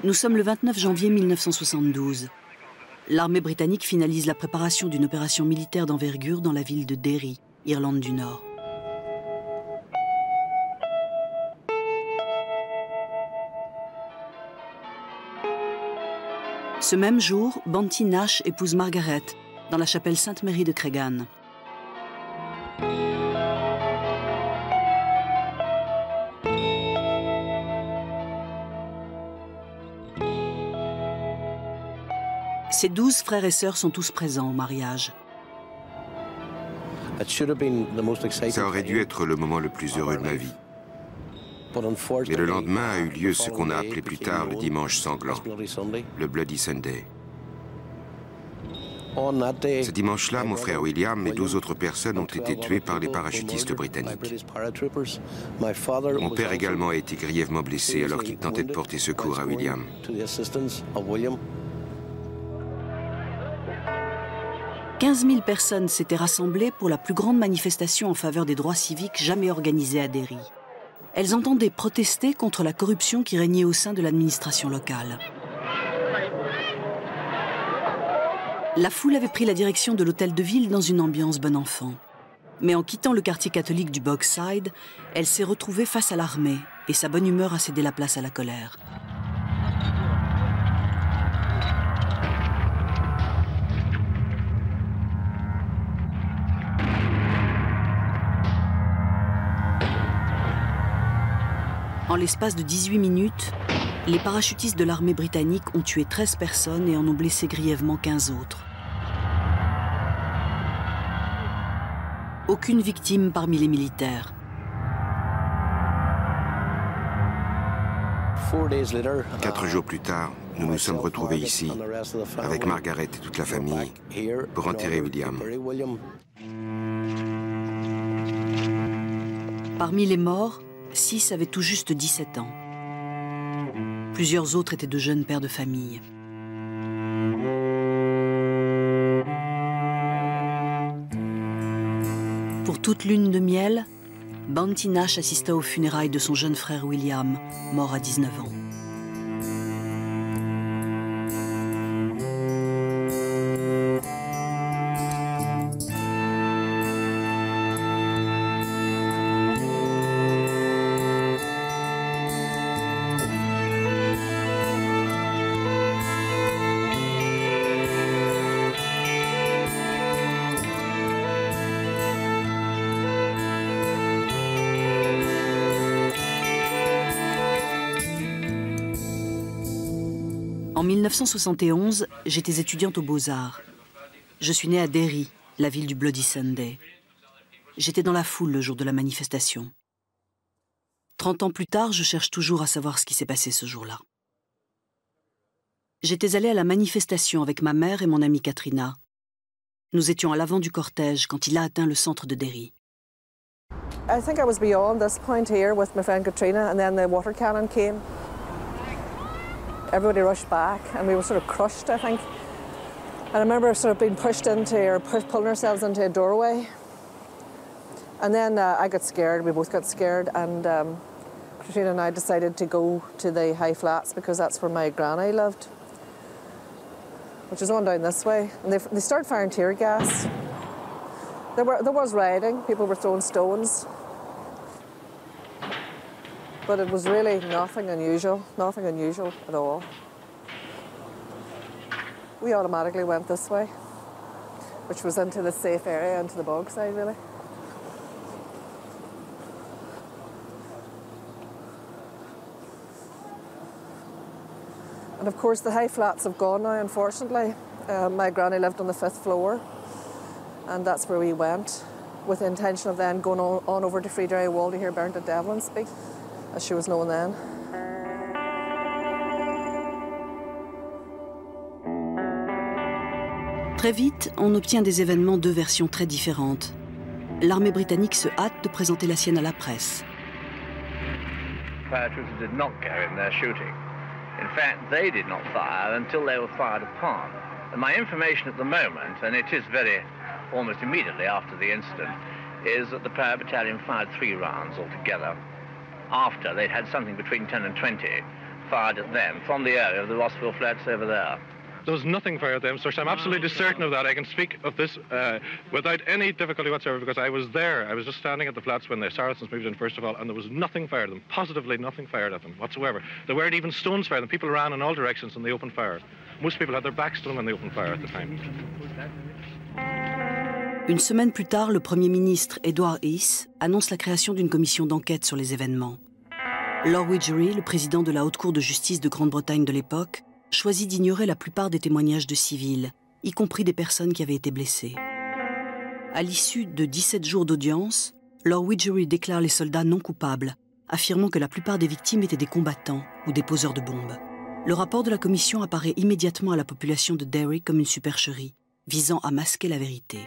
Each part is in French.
Nous sommes le 29 janvier 1972. L'armée britannique finalise la préparation d'une opération militaire d'envergure dans la ville de Derry, Irlande du Nord. Ce même jour, Banty Nash épouse Margaret dans la chapelle Sainte-Marie de Creggan. Ses 12 frères et sœurs sont tous présents au mariage. Ça aurait dû être le moment le plus heureux de ma vie. Mais le lendemain a eu lieu ce qu'on a appelé plus tard le dimanche sanglant, le Bloody Sunday. Ce dimanche-là, mon frère William et 12 autres personnes ont été tuées par les parachutistes britanniques. Mon père également a été grièvement blessé alors qu'il tentait de porter secours à William. 15 000 personnes s'étaient rassemblées pour la plus grande manifestation en faveur des droits civiques jamais organisée à Derry. Elles entendaient protester contre la corruption qui régnait au sein de l'administration locale. La foule avait pris la direction de l'hôtel de ville dans une ambiance bon enfant. Mais en quittant le quartier catholique du Bogside, elle s'est retrouvée face à l'armée et sa bonne humeur a cédé la place à la colère. En l'espace de 18 minutes, les parachutistes de l'armée britannique ont tué 13 personnes et en ont blessé grièvement 15 autres. Aucune victime parmi les militaires. 4 jours plus tard, nous nous sommes retrouvés ici, avec Margaret et toute la famille, pour enterrer William. Parmi les morts, 6 avaient tout juste 17 ans. Plusieurs autres étaient de jeunes pères de famille. Pour toute lune de miel, Banty Nash assista aux funérailles de son jeune frère William, mort à 19 ans. En 1971, j'étais étudiante aux Beaux-Arts. Je suis née à Derry, la ville du Bloody Sunday. J'étais dans la foule le jour de la manifestation. 30 ans plus tard, je cherche toujours à savoir ce qui s'est passé ce jour-là. J'étais allée à la manifestation avec ma mère et mon amie Katrina. Nous étions à l'avant du cortège quand il a atteint le centre de Derry. I think I was beyond this point here with my friend Katrina, and then the water cannon came. Everybody rushed back, and we were sort of crushed, I think. And I remember sort of being pushed into, or pulling ourselves into a doorway. And then I got scared, we both got scared, and Katrina and I decided to go to the high flats because that's where my granny lived, which is on down this way. And they started firing tear gas. There was rioting, people were throwing stones. But it was really nothing unusual at all. We automatically went this way, which was into the safe area, into the Bogside, really. And of course, the high flats have gone now, unfortunately. My granny lived on the 5th floor, and that's where we went, with the intention of then going on over to Friedrich Wall to hear Bernadette Devlin speak, as she was known then. Très vite, on obtient des événements de versions très différentes. L'armée britannique se hâte de présenter la sienne à la presse. Paratroopers did not go in there shooting. In fact, they did not fire until they were fired upon. And my information at the moment, and it is almost immediately after the incident, is that the Prayer Battalion fired 3 rounds altogether after they'd had something between 10 and 20 fired at them from the area of the Rossville Flats over there. There was nothing fired at them, sir. I'm absolutely certain of that. I can speak of this without any difficulty whatsoever because I was there. I was just standing at the flats when the Saracens moved in, first of all, and there was nothing fired at them, positively nothing fired at them whatsoever. There weren't even stones fired at them. People ran in all directions and they opened fire. Most people had their backs to them when they opened fire at the time. Une semaine plus tard, le Premier ministre Edward Heath annonce la création d'une commission d'enquête sur les événements. Lord Widgery, le président de la Haute Cour de justice de Grande-Bretagne de l'époque, choisit d'ignorer la plupart des témoignages de civils, y compris des personnes qui avaient été blessées. À l'issue de 17 jours d'audience, Lord Widgery déclare les soldats non coupables, affirmant que la plupart des victimes étaient des combattants ou des poseurs de bombes. Le rapport de la commission apparaît immédiatement à la population de Derry comme une supercherie, visant à masquer la vérité.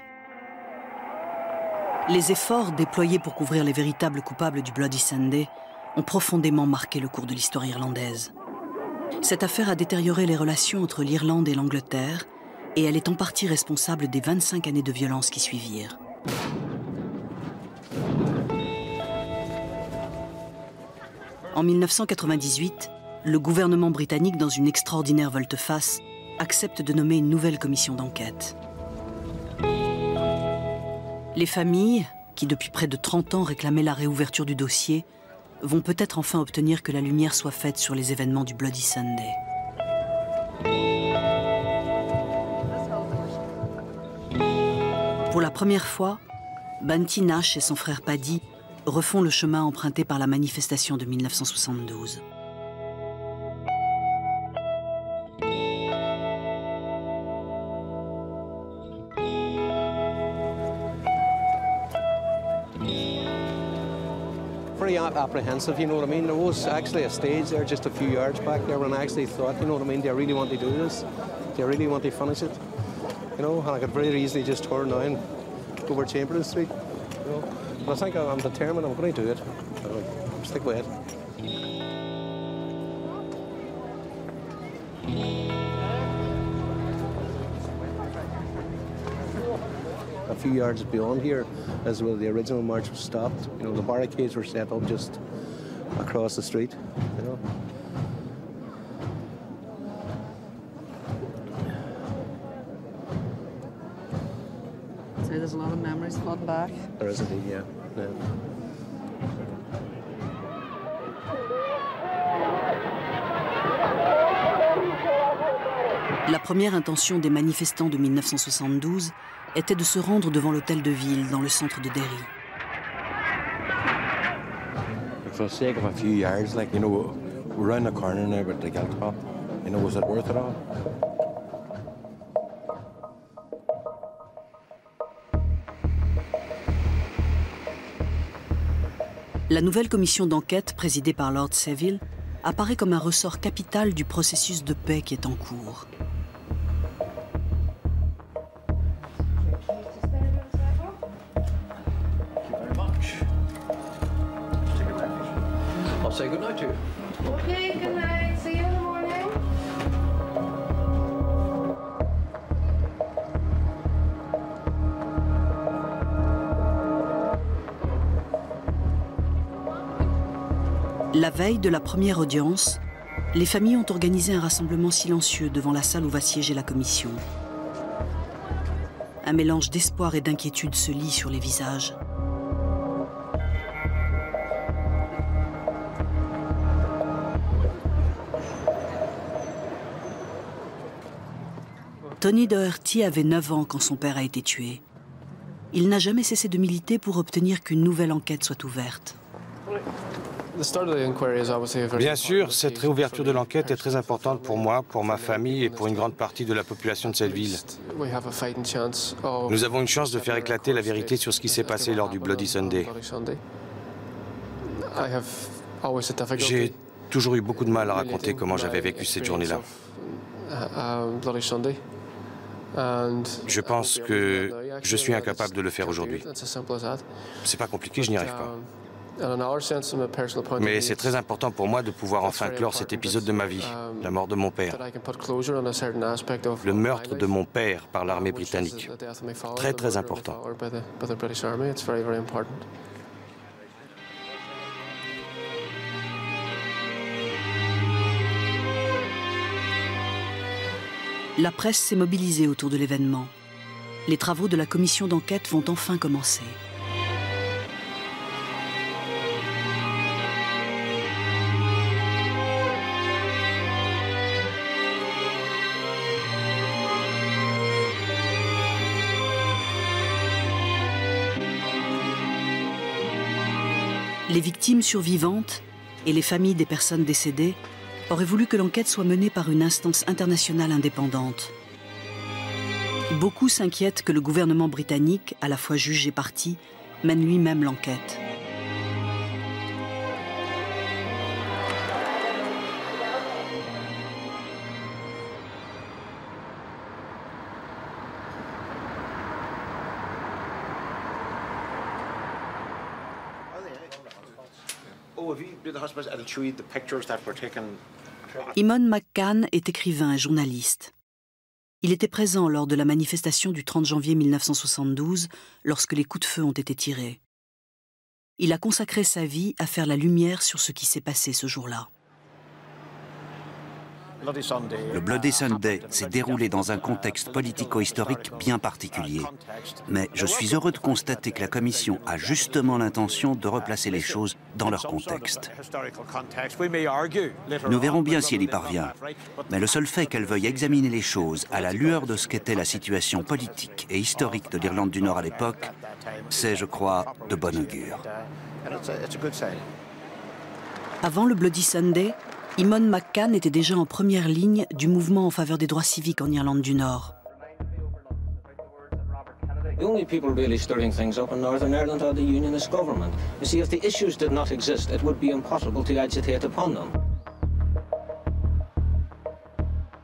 Les efforts déployés pour couvrir les véritables coupables du Bloody Sunday ont profondément marqué le cours de l'histoire irlandaise. Cette affaire a détérioré les relations entre l'Irlande et l'Angleterre et elle est en partie responsable des 25 années de violence qui suivirent. En 1998, le gouvernement britannique, dans une extraordinaire volte-face, accepte de nommer une nouvelle commission d'enquête. Les familles, qui depuis près de 30 ans réclamaient la réouverture du dossier, vont peut-être enfin obtenir que la lumière soit faite sur les événements du Bloody Sunday. Pour la première fois, Banty Nash et son frère Paddy refont le chemin emprunté par la manifestation de 1972. Very apprehensive, you know what I mean? There was actually a stage there just a few yards back there when I actually thought, you know what I mean, do I really want to do this? Do I really want to finish it? You know, and I could very easily just turn now and go over Chamberlain Street, you know. But I think I'm determined, I'm going to do it. I'll stick with it. A few yards beyond here is where the original march was stopped. You know, the barricades were set up just across the street, you know. So there's a lot of memories flooding back. There is indeed, yeah. La première intention des manifestants de 1972 était de se rendre devant l'hôtel de ville dans le centre de Derry. For the sake of a few yards, like, you know, we're around the corner now with the Giltop. You know, was it worth it all? La nouvelle commission d'enquête, présidée par Lord Savile, apparaît comme un ressort capital du processus de paix qui est en cours. I'll say good night to you. Okay, good night. See you in the morning. La veille de la première audience, les familles ont organisé un rassemblement silencieux devant la salle où va siéger la commission. Un mélange d'espoir et d'inquiétude se lit sur les visages. Tony Doherty avait 9 ans quand son père a été tué. Il n'a jamais cessé de militer pour obtenir qu'une nouvelle enquête soit ouverte. Bien sûr, cette réouverture de l'enquête est très importante pour moi, pour ma famille et pour une grande partie de la population de cette ville. Nous avons une chance de faire éclater la vérité sur ce qui s'est passé lors du Bloody Sunday. J'ai toujours eu beaucoup de mal à raconter comment j'avais vécu cette journée-là. Je pense que je suis incapable de le faire aujourd'hui. C'est pas compliqué, je n'y arrive pas. Mais c'est très important pour moi de pouvoir enfin clore cet épisode de ma vie, la mort de mon père. Le meurtre de mon père par l'armée britannique. Très, très important. La presse s'est mobilisée autour de l'événement. Les travaux de la commission d'enquête vont enfin commencer. Les victimes survivantes et les familles des personnes décédées auraient voulu que l'enquête soit menée par une instance internationale indépendante. Beaucoup s'inquiètent que le gouvernement britannique, à la fois juge et partie, mène lui-même l'enquête. Eamon McCann est écrivain et journaliste. Il était présent lors de la manifestation du 30 janvier 1972, lorsque les coups de feu ont été tirés. Il a consacré sa vie à faire la lumière sur ce qui s'est passé ce jour-là. Le Bloody Sunday s'est déroulé dans un contexte politico-historique bien particulier. Mais je suis heureux de constater que la Commission a justement l'intention de replacer les choses dans leur contexte. Nous verrons bien si elle y parvient. Mais le seul fait qu'elle veuille examiner les choses à la lueur de ce qu'était la situation politique et historique de l'Irlande du Nord à l'époque, c'est, je crois, de bon augure. Avant le Bloody Sunday, Eamon McCann était déjà en première ligne du mouvement en faveur des droits civiques en Irlande du Nord. The only people really stirring things up in Northern Ireland are the Unionist government. You see, if the issues did not exist, it would be impossible to agitate upon them.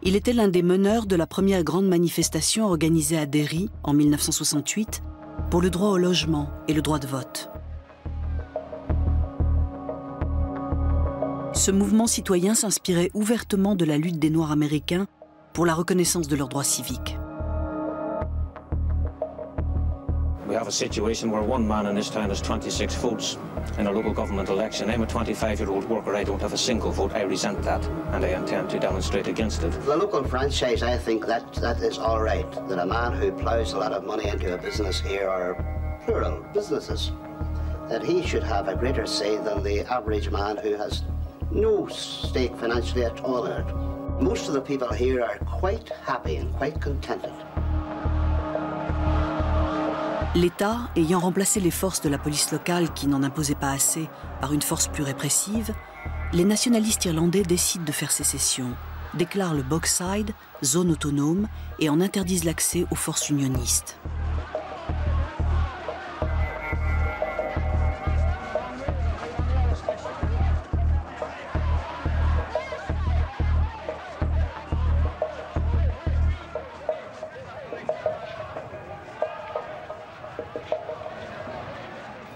Il était l'un des meneurs de la première grande manifestation organisée à Derry en 1968 pour le droit au logement et le droit de vote. Ce mouvement citoyen s'inspirait ouvertement de la lutte des Noirs américains pour la reconnaissance de leurs droits civiques. We have a situation where one man in this town has 26 votes in a local government election. I'm a 25-year-old worker. I don't have a single vote. I resent that, and I intend to demonstrate against it. The local franchise, I think that is all right. That a man who ploughs a lot of money into a business here, or plural businesses, that he should have a greater say than the average man who has no stake financially at all in it. Most of the people here are quite happy and quite contented. L'État, ayant remplacé les forces de la police locale qui n'en imposaient pas assez par une force plus répressive, les nationalistes irlandais décident de faire sécession, déclarent le Bogside, zone autonome, et en interdisent l'accès aux forces unionistes.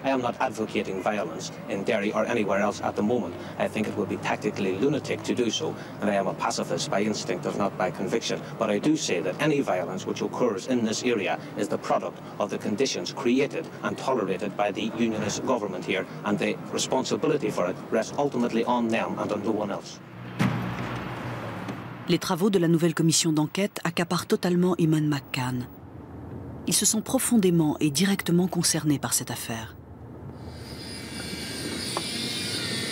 I am not advocating violence in Derry or anywhere else at the moment. I think it would be tactically lunatic to do so, and I am a pacifist by instinct, if not by conviction. But I do say that any violence which occurs in this area is the product of the conditions created and tolerated by the Unionist government here, and the responsibility for it rests ultimately on them and on no one else. Les travaux de la nouvelle commission d'enquête accaparent totalement Eamon McCann. Ils se sont profondément et directement concernés par cette affaire.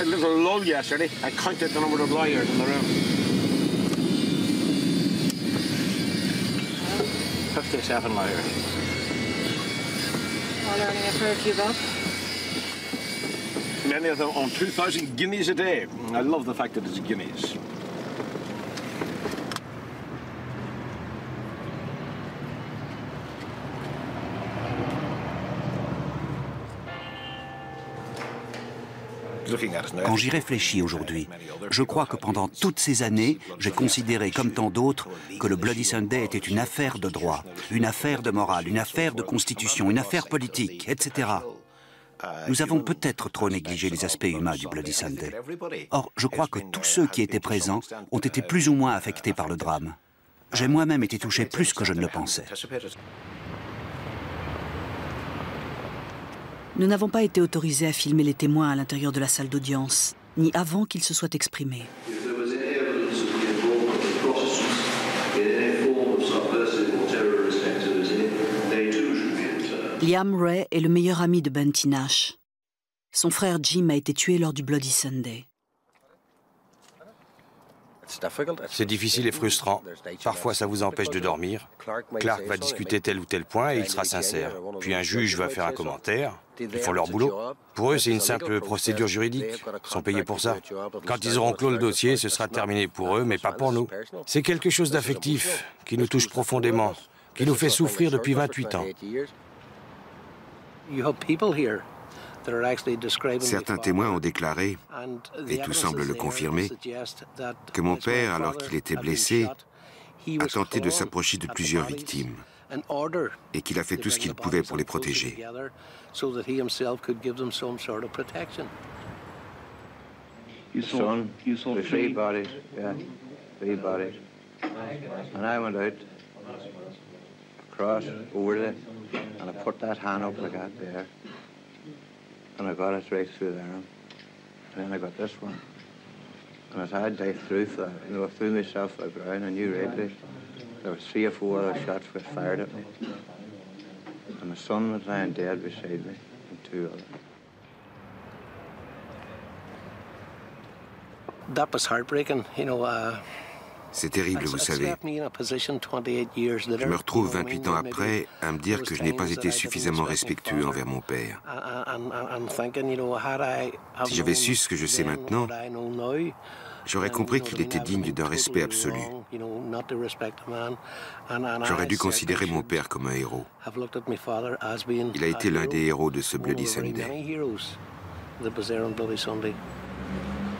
A little lull yesterday. I counted the number of lawyers in the room. 57 lawyers. All earning a fair few bucks. Many of them on 2,000 guineas a day. I love the fact that it's guineas. Quand j'y réfléchis aujourd'hui, je crois que pendant toutes ces années, j'ai considéré comme tant d'autres que le Bloody Sunday était une affaire de droit, une affaire de morale, une affaire de constitution, une affaire politique, etc. Nous avons peut-être trop négligé les aspects humains du Bloody Sunday. Or, je crois que tous ceux qui étaient présents ont été plus ou moins affectés par le drame. J'ai moi-même été touché plus que je ne le pensais. Nous n'avons pas été autorisés à filmer les témoins à l'intérieur de la salle d'audience, ni avant qu'ils se soient exprimés. Liam Ray est le meilleur ami de Bunty Nash. Son frère Jim a été tué lors du Bloody Sunday. C'est difficile et frustrant. Parfois, ça vous empêche de dormir. Clark va discuter tel ou tel point et il sera sincère. Puis un juge va faire un commentaire. Ils font leur boulot. Pour eux, c'est une simple procédure juridique. Ils sont payés pour ça. Quand ils auront clos le dossier, ce sera terminé pour eux, mais pas pour nous. C'est quelque chose d'affectif qui nous touche profondément, qui nous fait souffrir depuis 28 ans. Certains témoins ont déclaré, et tout semble le confirmer, que mon père, alors qu'il était blessé, a tenté de s'approcher de plusieurs victimes et qu'il a fait tout ce qu'il pouvait pour les protéger. And I got it right through there. And then I got this one. And as I dived through for that, I threw myself to the ground, I knew rightly there was 3 or 4 other shots were fired at me. And my son was lying dead beside me, and 2 others. That was heartbreaking, C'est terrible, vous savez. Je me retrouve 28 ans après à me dire que je n'ai pas été suffisamment respectueux envers mon père. Si j'avais su ce que je sais maintenant, j'aurais compris qu'il était digne d'un respect absolu. J'aurais dû considérer mon père comme un héros. Il a été l'un des héros de ce Bloody Sunday.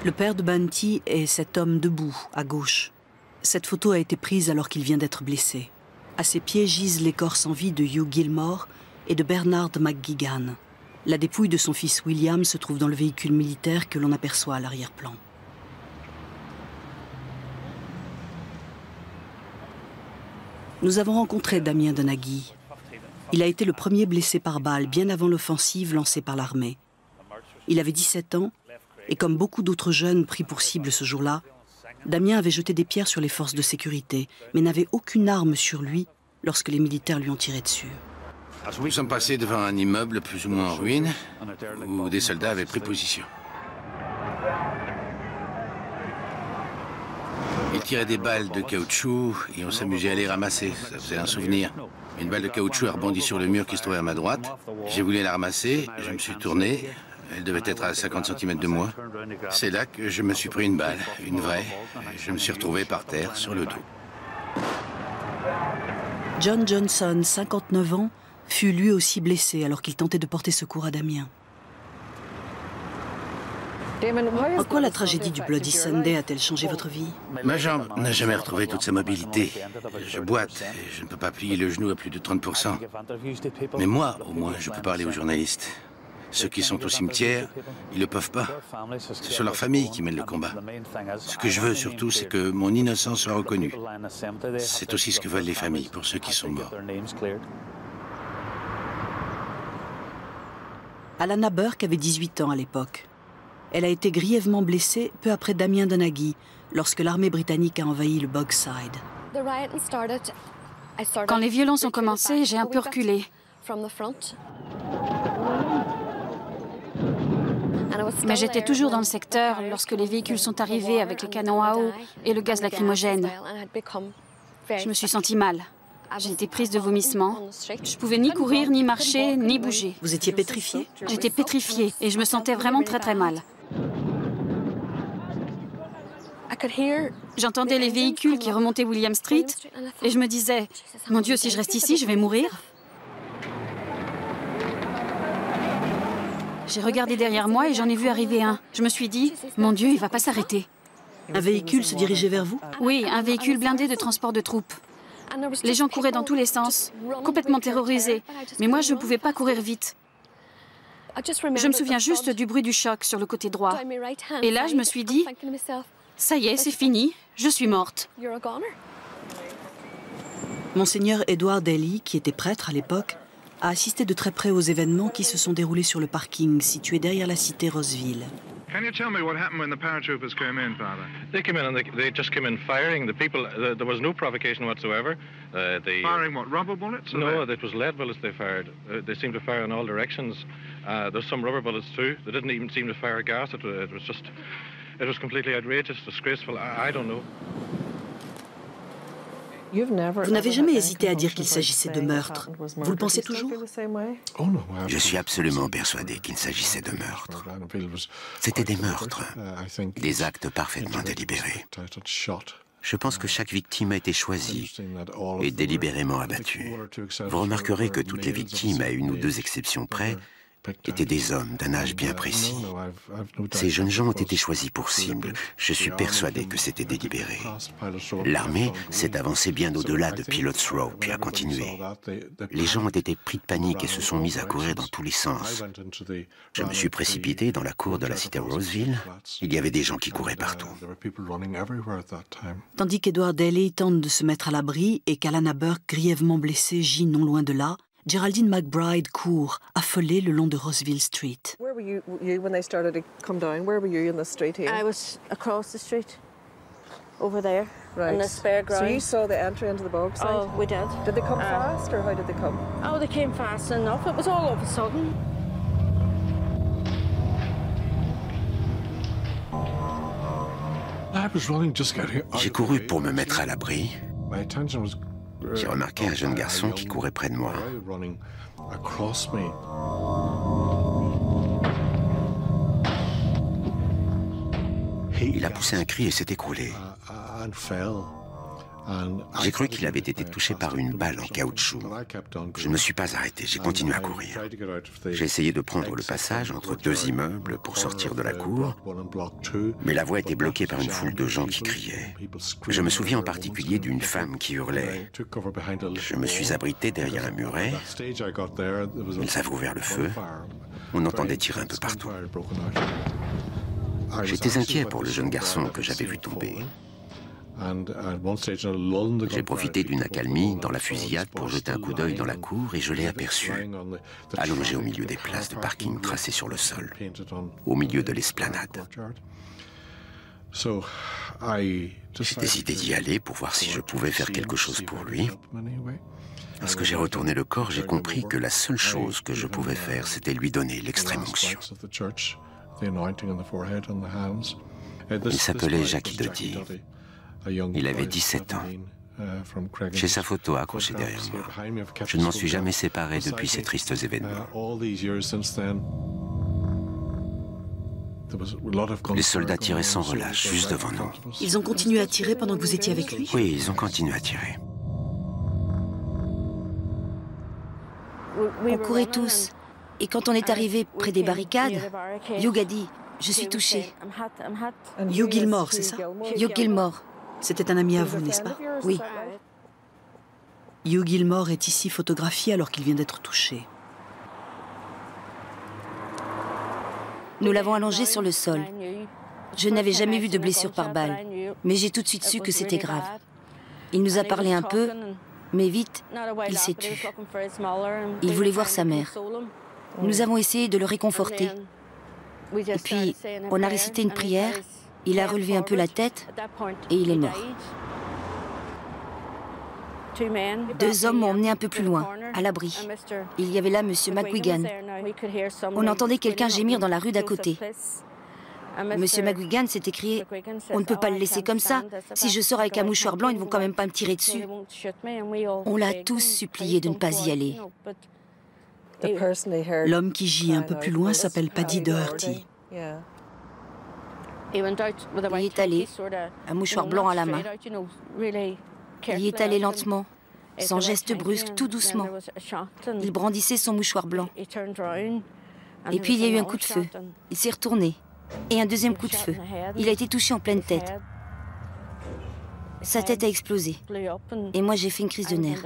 Le père de Bunty est cet homme debout, à gauche. Cette photo a été prise alors qu'il vient d'être blessé. À ses pieds gisent les corps sans vie de Hugh Gilmore et de Bernard McGuigan. La dépouille de son fils William se trouve dans le véhicule militaire que l'on aperçoit à l'arrière-plan. Nous avons rencontré Damien Donaghy. Il a été le premier blessé par balle bien avant l'offensive lancée par l'armée. Il avait 17 ans et comme beaucoup d'autres jeunes pris pour cible ce jour-là, Damien avait jeté des pierres sur les forces de sécurité, mais n'avait aucune arme sur lui lorsque les militaires lui ont tiré dessus. Nous sommes passés devant un immeuble plus ou moins en ruine, où des soldats avaient pris position. Ils tiraient des balles de caoutchouc et on s'amusait à les ramasser, ça faisait un souvenir. Une balle de caoutchouc a rebondi sur le mur qui se trouvait à ma droite. J'ai voulu la ramasser, je me suis tourné. Elle devait être à 50 cm de moi. C'est là que je me suis pris une balle, une vraie. Je me suis retrouvé par terre, sur le dos. John Johnson, 59 ans, fut lui aussi blessé alors qu'il tentait de porter secours à Damien. En quoi la tragédie du Bloody Sunday a-t-elle changé votre vie? Ma jambe n'a jamais retrouvé toute sa mobilité. Je boite et je ne peux pas plier le genou à plus de 30%. Mais moi, au moins, je peux parler aux journalistes. Ceux qui sont au cimetière, ils ne le peuvent pas. C'est sur leur famille qui mène le combat. Ce que je veux surtout, c'est que mon innocence soit reconnue. C'est aussi ce que veulent les familles pour ceux qui sont morts. Alana Burke avait 18 ans à l'époque. Elle a été grièvement blessée peu après Damien Donaghy, lorsque l'armée britannique a envahi le Bogside. Quand les violences ont commencé, j'ai un peu reculé. Mais j'étais toujours dans le secteur lorsque les véhicules sont arrivés avec les canons à eau et le gaz lacrymogène. Je me suis sentie mal. J'ai été prise de vomissements. Je pouvais ni courir, ni marcher, ni bouger. Vous étiez pétrifiée? J'étais pétrifiée et je me sentais vraiment très très mal. J'entendais les véhicules qui remontaient William Street et je me disais, mon Dieu, si je reste ici, je vais mourir. J'ai regardé derrière moi et j'en ai vu arriver un. Je me suis dit, mon Dieu, il va pas s'arrêter. Un véhicule se dirigeait vers vous? Oui, un véhicule blindé de transport de troupes. Les gens couraient dans tous les sens, complètement terrorisés. Mais moi, je ne pouvais pas courir vite. Je me souviens juste du bruit du choc sur le côté droit. Et là, je me suis dit, ça y est, c'est fini, je suis morte. Monseigneur Edward Daly, qui était prêtre à l'époque, a assisté de très près aux événements qui se sont déroulés sur le parking situé derrière la cité Roseville. Can you tell me what happened when the paratroopers came in, Father? They came in and they just came in firing. The people, there was no provocation whatsoever. Firing what, rubber bullets? No, it was lead bullets they fired. They seemed to fire in all directions. There's some rubber bullets too. They didn't even seem to fire gas. It was completely outrageous, disgraceful. I don't know. Vous n'avez jamais hésité à dire qu'il s'agissait de meurtre. Vous le pensez toujours? Je suis absolument persuadé qu'il s'agissait de meurtre. C'était des meurtres, des actes parfaitement délibérés. Je pense que chaque victime a été choisie et délibérément abattue. Vous remarquerez que toutes les victimes, à une ou deux exceptions près, étaient des hommes d'un âge bien précis. Ces jeunes gens ont été choisis pour cible. Je suis persuadé que c'était délibéré. L'armée s'est avancée bien au-delà de Pilots Row, puis a continué. Les gens ont été pris de panique et se sont mis à courir dans tous les sens. Je me suis précipité dans la cour de la cité Roseville. Il y avait des gens qui couraient partout. Tandis qu'Edward Daly tente de se mettre à l'abri et qu'Alana Burke, grièvement blessée, gît non loin de là, Geraldine McBride court, affolée le long de Roseville Street. Where were you when they started to come down? Where were you in the street here? I was across the street, over there, right. in the spare ground. So you saw the entry into the bog site? Oh, we did. Did they come fast, or how did they come? Oh, they came fast enough. It was all of a sudden. J'ai couru pour me mettre à l'abri. J'ai remarqué un jeune garçon qui courait près de moi. Il a poussé un cri et s'est écroulé. J'ai cru qu'il avait été touché par une balle en caoutchouc. Je ne me suis pas arrêté, j'ai continué à courir. J'ai essayé de prendre le passage entre deux immeubles pour sortir de la cour, mais la voie était bloquée par une foule de gens qui criaient. Je me souviens en particulier d'une femme qui hurlait. Je me suis abrité derrière un muret. Ils avaient ouvert le feu. On entendait tirer un peu partout. J'étais inquiet pour le jeune garçon que j'avais vu tomber. J'ai profité d'une accalmie dans la fusillade pour jeter un coup d'œil dans la cour et je l'ai aperçu, allongé au milieu des places de parking tracées sur le sol, au milieu de l'esplanade. J'ai décidé d'y aller pour voir si je pouvais faire quelque chose pour lui. Lorsque j'ai retourné le corps, j'ai compris que la seule chose que je pouvais faire, c'était lui donner l'extrême onction. Il s'appelait Jackie Doty. Il avait 17 ans. J'ai sa photo accrochée derrière moi. Je ne m'en suis jamais séparé depuis ces tristes événements. Les soldats tiraient sans relâche, juste devant nous. Ils ont continué à tirer pendant que vous étiez avec lui? Oui, ils ont continué à tirer. On courait tous. Et quand on est arrivé près des barricades, Hugh a dit « Je suis touché ». Hugh Gilmore, c'est ça? Hugh Gilmore. C'était un ami à vous, n'est-ce pas? Oui. Hugh Gilmore est ici photographié alors qu'il vient d'être touché. Nous l'avons allongé sur le sol. Je n'avais jamais vu de blessure par balle, mais j'ai tout de suite su que c'était grave. Il nous a parlé un peu, mais vite, il s'est tu. Il voulait voir sa mère. Nous avons essayé de le réconforter. Et puis, on a récité une prière. Il a relevé un peu la tête et il est mort. Deux hommes m'ont emmené un peu plus loin, à l'abri. Il y avait là M. McGuigan. On entendait quelqu'un gémir dans la rue d'à côté. M. McGuigan s'est écrié « On ne peut pas le laisser comme ça. Si je sors avec un mouchoir blanc, ils ne vont quand même pas me tirer dessus. » On l'a tous supplié de ne pas y aller. L'homme qui gît un peu plus loin s'appelle Paddy Doherty. Il y est allé, un mouchoir blanc à la main. Il y est allé lentement, sans geste brusque, tout doucement. Il brandissait son mouchoir blanc. Et puis il y a eu un coup de feu. Il s'est retourné. Et un deuxième coup de feu. Il a été touché en pleine tête. Sa tête a explosé. Et moi j'ai fait une crise de nerfs.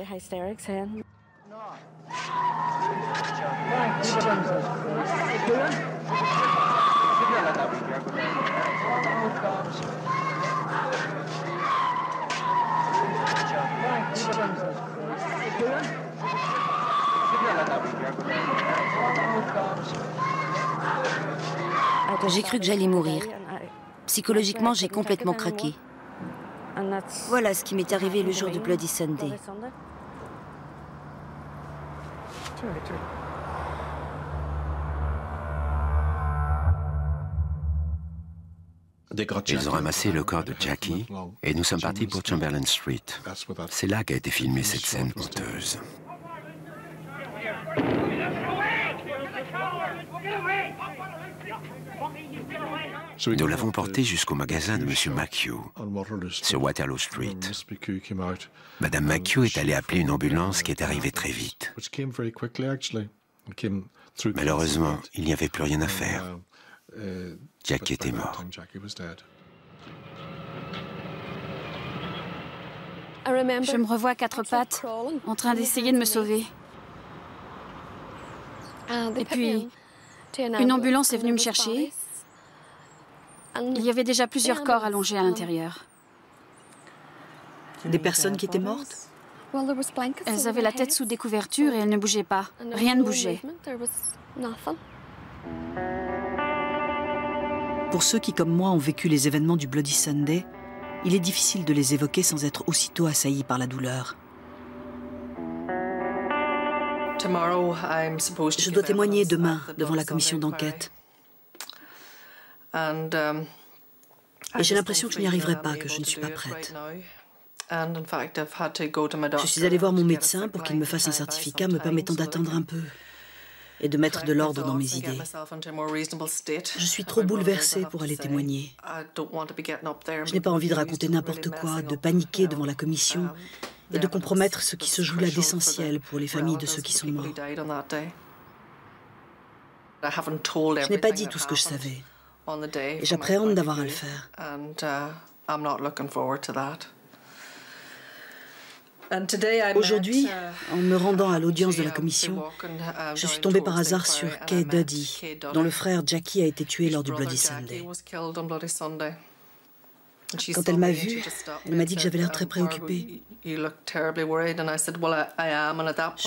J'ai cru que j'allais mourir. Psychologiquement, j'ai complètement craqué. Voilà ce qui m'est arrivé le jour du Bloody Sunday. Ils ont ramassé le corps de Jackie et nous sommes partis pour Chamberlain Street. C'est là qu'a été filmée cette scène honteuse. Nous l'avons porté jusqu'au magasin de M. McHugh, sur Waterloo Street. Madame McHugh est allée appeler une ambulance qui est arrivée très vite. Malheureusement, il n'y avait plus rien à faire. Jackie était mort. Je me revois à quatre pattes, en train d'essayer de me sauver. Et puis, une ambulance est venue me chercher. Il y avait déjà plusieurs corps allongés à l'intérieur. Des personnes qui étaient mortes? Elles avaient la tête sous des couvertures et elles ne bougeaient pas. Rien ne bougeait. Pour ceux qui, comme moi, ont vécu les événements du Bloody Sunday, il est difficile de les évoquer sans être aussitôt assailli par la douleur. Je dois témoigner demain devant la commission d'enquête. Et j'ai l'impression que je n'y arriverai pas, que je ne suis pas prête. Je suis allée voir mon médecin pour qu'il me fasse un certificat me permettant d'attendre un peu et de mettre de l'ordre dans mes idées. Je suis trop bouleversée pour aller témoigner. Je n'ai pas envie de raconter n'importe quoi, de paniquer devant la commission et de compromettre ce qui se joue là d'essentiel pour les familles de ceux qui sont morts. Je n'ai pas dit tout ce que je savais. Et j'appréhende d'avoir à le faire. Aujourd'hui, en me rendant à l'audience de la commission, je suis tombée par hasard sur Kay Duddy, dont le frère Jackie a été tué lors du Bloody Sunday. Quand elle m'a vue, elle m'a dit que j'avais l'air très préoccupée. Je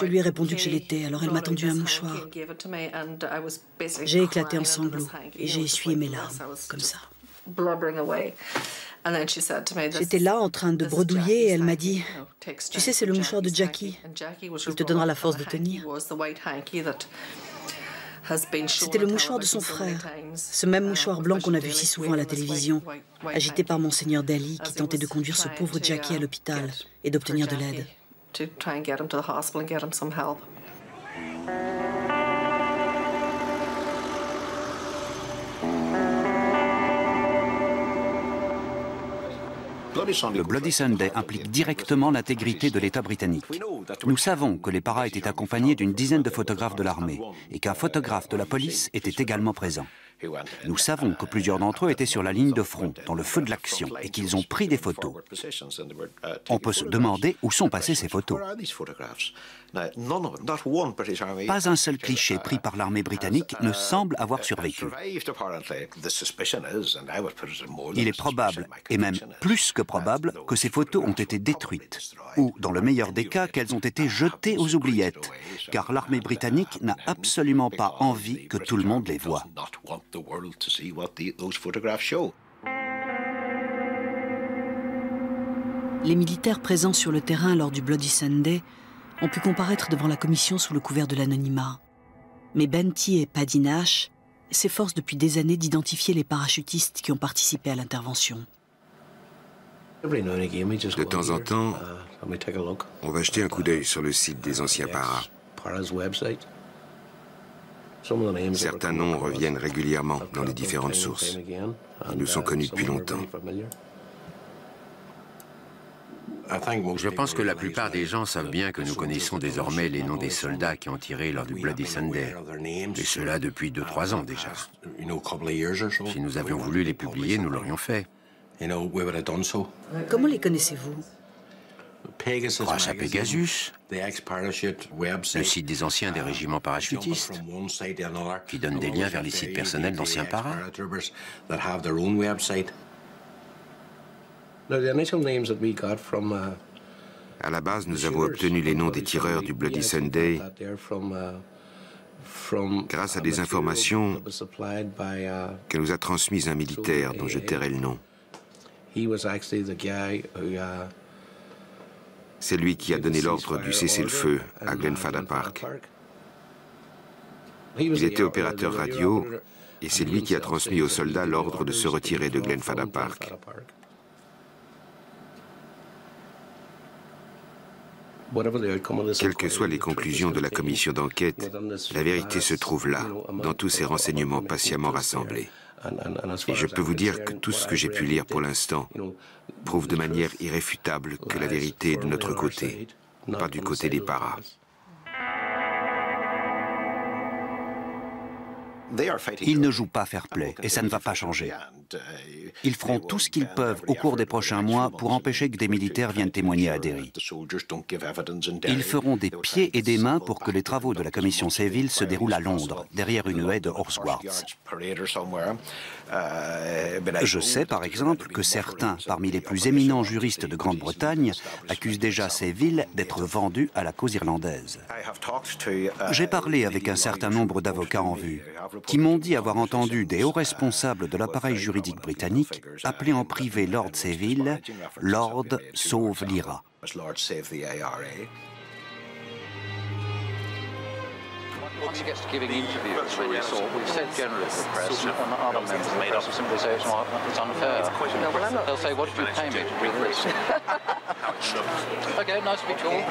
lui ai répondu que je l'étais, alors elle m'a tendu un mouchoir. J'ai éclaté en sanglots et j'ai essuyé mes larmes, comme ça. J'étais là en train de bredouiller et elle m'a dit « Tu sais, c'est le mouchoir de Jackie. Il te donnera la force de tenir. » C'était le mouchoir de son frère, ce même mouchoir blanc qu'on a vu si souvent à la télévision, agité par Monseigneur Daly qui tentait de conduire ce pauvre Jackie à l'hôpital et d'obtenir de l'aide. Le Bloody Sunday implique directement l'intégrité de l'État britannique. Nous savons que les paras étaient accompagnés d'une dizaine de photographes de l'armée et qu'un photographe de la police était également présent. Nous savons que plusieurs d'entre eux étaient sur la ligne de front, dans le feu de l'action, et qu'ils ont pris des photos. On peut se demander où sont passées ces photos. Pas un seul cliché pris par l'armée britannique ne semble avoir survécu. Il est probable, et même plus que probable, que ces photos ont été détruites, ou, dans le meilleur des cas, qu'elles ont été jetées aux oubliettes, car l'armée britannique n'a absolument pas envie que tout le monde les voie. Les militaires présents sur le terrain lors du Bloody Sunday ont pu comparaître devant la commission sous le couvert de l'anonymat. Mais Benty et Paddy Nash s'efforcent depuis des années d'identifier les parachutistes qui ont participé à l'intervention. De temps en temps, on va jeter un coup d'œil sur le site des anciens paras. Certains noms reviennent régulièrement dans les différentes sources. Ils nous sont connus depuis longtemps. Je pense que la plupart des gens savent bien que nous connaissons désormais les noms des soldats qui ont tiré lors du Bloody Sunday, et cela depuis 2-3 ans déjà. Si nous avions voulu les publier, nous l'aurions fait. Comment les connaissez-vous? Grâce à Pegasus, le site des anciens des régiments parachutistes, qui donne des liens vers les sites personnels d'anciens paras. À la base, nous avons obtenu les noms des tireurs du Bloody Sunday grâce à des informations que nous a transmises un militaire dont je tairai le nom. C'est lui qui a donné l'ordre du cessez-le-feu à Glenfadda Park. Il était opérateur radio et c'est lui qui a transmis aux soldats l'ordre de se retirer de Glenfadda Park. Quelles que soient les conclusions de la commission d'enquête, la vérité se trouve là, dans tous ces renseignements patiemment rassemblés. Et je peux vous dire que tout ce que j'ai pu lire pour l'instant prouve de manière irréfutable que la vérité est de notre côté, pas du côté des paras. Ils ne jouent pas fair-play et ça ne va pas changer. Ils feront tout ce qu'ils peuvent au cours des prochains mois pour empêcher que des militaires viennent témoigner à Derry. Ils feront des pieds et des mains pour que les travaux de la commission Saville se déroulent à Londres, derrière une haie de Horse Guards. Je sais par exemple que certains parmi les plus éminents juristes de Grande-Bretagne accusent déjà Saville d'être vendu à la cause irlandaise. J'ai parlé avec un certain nombre d'avocats en vue, qui m'ont dit avoir entendu des hauts responsables de l'appareil juridique britannique appeler en privé Lord Saville « Lord sauve l'IRA ». Once he gets to giving interviews, when you saw, we've said generally to the press, and other members of the press will simply say it's unfair. They'll say, what did you pay me to do this? Okay, nice to be told.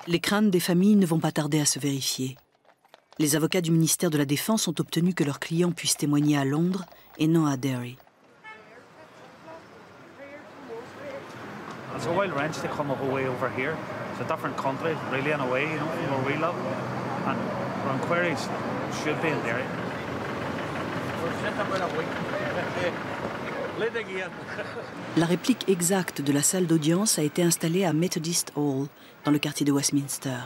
Les craintes des familles ne vont pas tarder à se vérifier. Les avocats du ministère de la Défense ont obtenu que leurs clients puissent témoigner à Londres et non à Derry. It's a wild ranch to come up away over here. It's a different country, really, in a way, you know, from where we live. And our inquiries should be in Derry. La réplique exacte de la salle d'audience a été installée à Methodist Hall, dans le quartier de Westminster.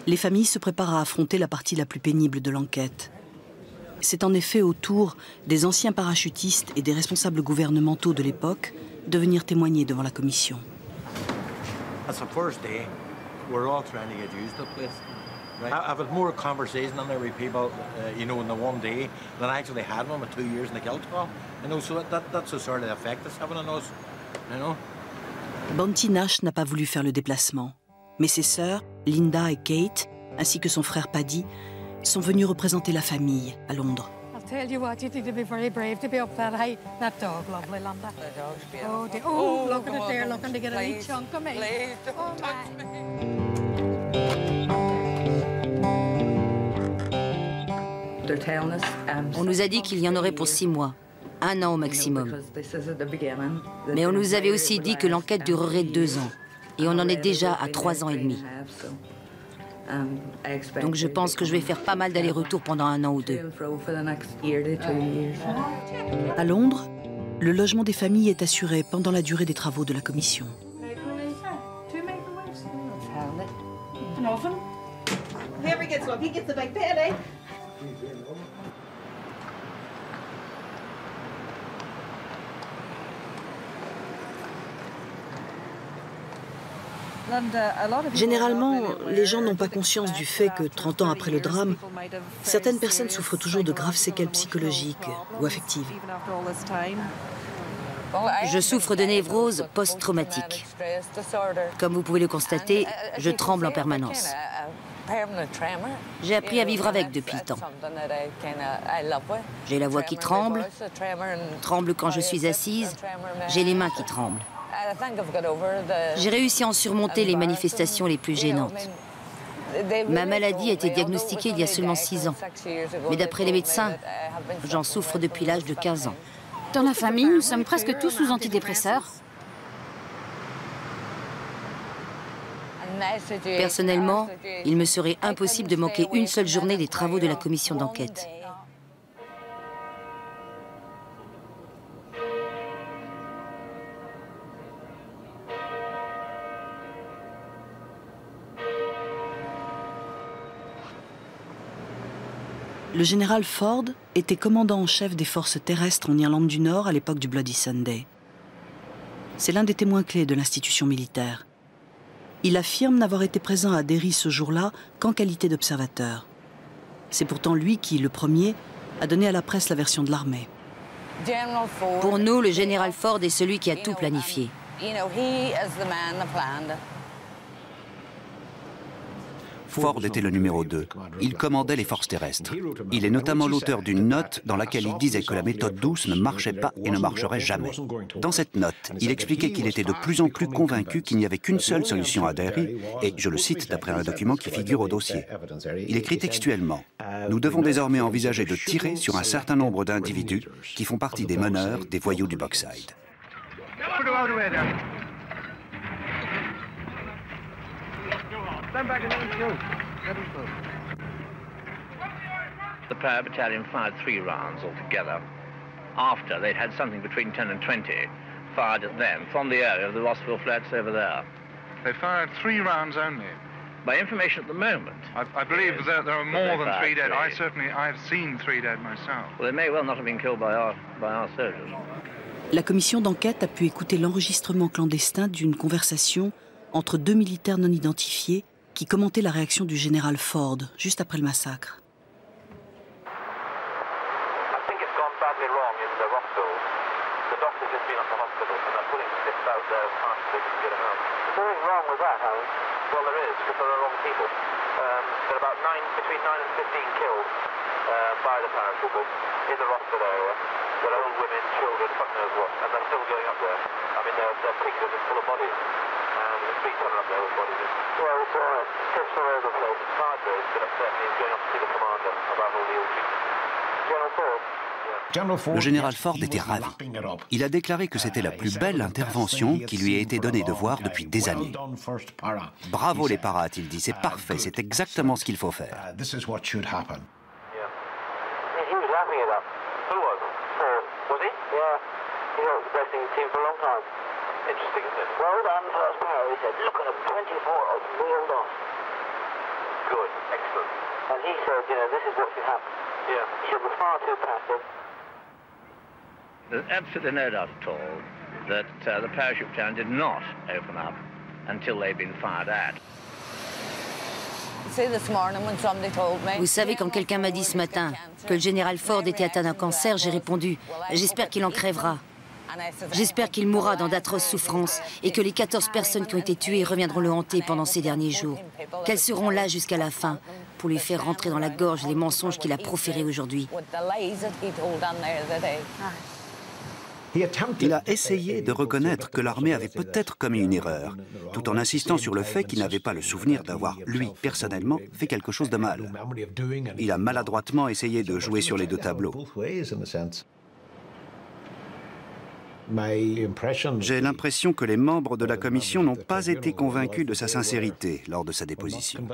Les familles se préparent à affronter la partie la plus pénible de l'enquête. C'est en effet au tour des anciens parachutistes et des responsables gouvernementaux de l'époque de venir témoigner devant la commission. I've had more conversation on there with people, you know, in the one day than I actually had one with 2 years in the Guildhall. You know, so that's the sort of effect it's having on us, you know. Banty Nash n'a pas voulu faire le déplacement, mais ses sœurs, Linda et Kate, ainsi que son frère Paddy, sont venus représenter la famille à Londres. I'll tell you what, you need to be very brave to be up that high. That dog, lovely, Linda. The dog's beautiful. Oh, look at it there, looking to get a wee chunk of me. Please don't touch me. On nous a dit qu'il y en aurait pour 6 mois, 1 an au maximum. Mais on nous avait aussi dit que l'enquête durerait 2 ans. Et on en est déjà à 3 ans et demi. Donc je pense que je vais faire pas mal d'allers-retours pendant 1 an ou 2. À Londres, le logement des familles est assuré pendant la durée des travaux de la commission. Généralement, les gens n'ont pas conscience du fait que 30 ans après le drame, certaines personnes souffrent toujours de graves séquelles psychologiques ou affectives. Je souffre de névrose post-traumatique. Comme vous pouvez le constater, je tremble en permanence. J'ai appris à vivre avec depuis le temps. J'ai la voix qui tremble quand je suis assise, j'ai les mains qui tremblent. J'ai réussi à en surmonter les manifestations les plus gênantes. Ma maladie a été diagnostiquée il y a seulement 6 ans. Mais d'après les médecins, j'en souffre depuis l'âge de 15 ans. Dans la famille, nous sommes presque tous sous antidépresseurs. Personnellement, il me serait impossible de manquer une seule journée des travaux de la commission d'enquête. Le général Ford était commandant en chef des forces terrestres en Irlande du Nord à l'époque du Bloody Sunday. C'est l'un des témoins clés de l'institution militaire. Il affirme n'avoir été présent à Derry ce jour-là qu'en qualité d'observateur. C'est pourtant lui qui, le premier, a donné à la presse la version de l'armée. Pour nous, le général Ford est celui qui a tout planifié. Ford était le numéro 2. Il commandait les forces terrestres. Il est notamment l'auteur d'une note dans laquelle il disait que la méthode douce ne marchait pas et ne marcherait jamais. Dans cette note, il expliquait qu'il était de plus en plus convaincu qu'il n'y avait qu'une seule solution à Derry, et je le cite d'après un document qui figure au dossier. Il écrit textuellement « Nous devons désormais envisager de tirer sur un certain nombre d'individus qui font partie des meneurs des voyous du Bogside. » The Power Battalion fired 3 rounds altogether after they'd had something between 10 and 20 fired at them from the area of the Rossville Flats over there. They fired 3 rounds only? By information at the moment. I believe that there are more than 3 dead. I've seen 3 dead myself. Well, they may well not have been killed by our soldiers. La commission d'enquête a pu écouter l'enregistrement clandestin d'une conversation entre 2 militaires non identifiés qui commentaient la réaction du général Ford juste après le massacre. Le général Ford était ravi. Il a déclaré que c'était la plus belle intervention qui lui a été donnée de voir depuis des années. Bravo les paras, a-t-il dit, c'est parfait, c'est exactement ce qu'il faut faire. There's absolutely no doubt at all that the parachute plan did not open up until they'd been fired at. Vous savez, quand quelqu'un m'a dit ce matin que le général Ford était atteint d'un cancer, j'ai répondu « J'espère qu'il en crèvera. J'espère qu'il mourra dans d'atroces souffrances et que les 14 personnes qui ont été tuées reviendront le hanter pendant ces derniers jours. Qu'elles seront là jusqu'à la fin pour lui faire rentrer dans la gorge les mensonges qu'il a proférés aujourd'hui. » Il a essayé de reconnaître que l'armée avait peut-être commis une erreur, tout en insistant sur le fait qu'il n'avait pas le souvenir d'avoir, lui, personnellement, fait quelque chose de mal. Il a maladroitement essayé de jouer sur les 2 tableaux. J'ai l'impression que les membres de la commission n'ont pas été convaincus de sa sincérité lors de sa déposition.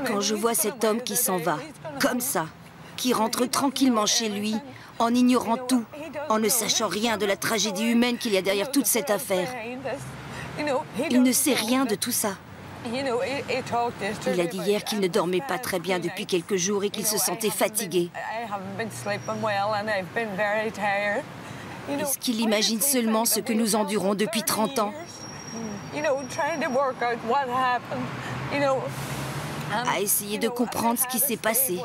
Quand je vois cet homme qui s'en va, comme ça, qui rentre tranquillement chez lui, en ignorant tout, en ne sachant rien de la tragédie humaine qu'il y a derrière toute cette affaire. Il ne sait rien de tout ça. Il a dit hier qu'il ne dormait pas très bien depuis quelques jours et qu'il se sentait fatigué. Est-ce qu'il imagine seulement ce que nous endurons depuis 30 ans? À essayer de comprendre ce qui s'est passé.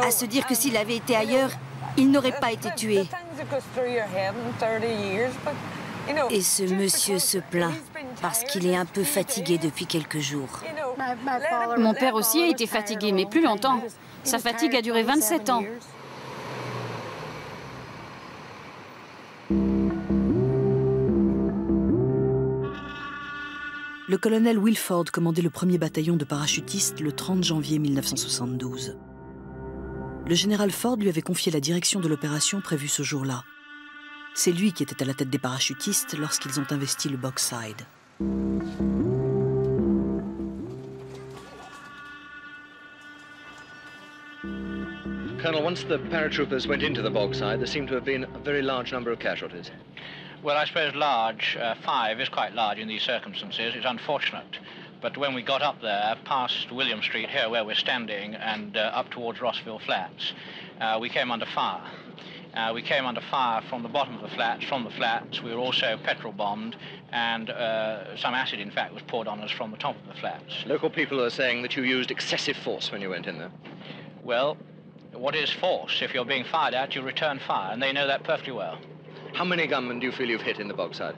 À se dire que s'il avait été ailleurs, Il n'aurait pas été tué. Et ce monsieur se plaint parce qu'il est un peu fatigué depuis quelques jours. Mon père aussi a été fatigué, mais plus longtemps. Sa fatigue a duré 27 ans. Le colonel Wilford commandait le 1er bataillon de parachutistes le 30 janvier 1972. Le général Ford lui avait confié la direction de l'opération prévue ce jour-là. C'est lui qui était à la tête des parachutistes lorsqu'ils ont investi le Bogside. Colonel, once the paratroopers went into the Bogside, there seemed to have been a very large number of casualties. Well, I suppose large, 5 is quite large in these circumstances. It's unfortunate. But when we got up there, past William Street here where we're standing, and up towards Rossville Flats, we came under fire. We came under fire from the bottom of the flats, from the flats. We were also petrol bombed, and some acid, in fact, was poured on us from the top of the flats. Local people are saying that you used excessive force when you went in there. Well, what is force? If you're being fired at, you return fire, and they know that perfectly well. How many gunmen do you feel you've hit in the Bogside?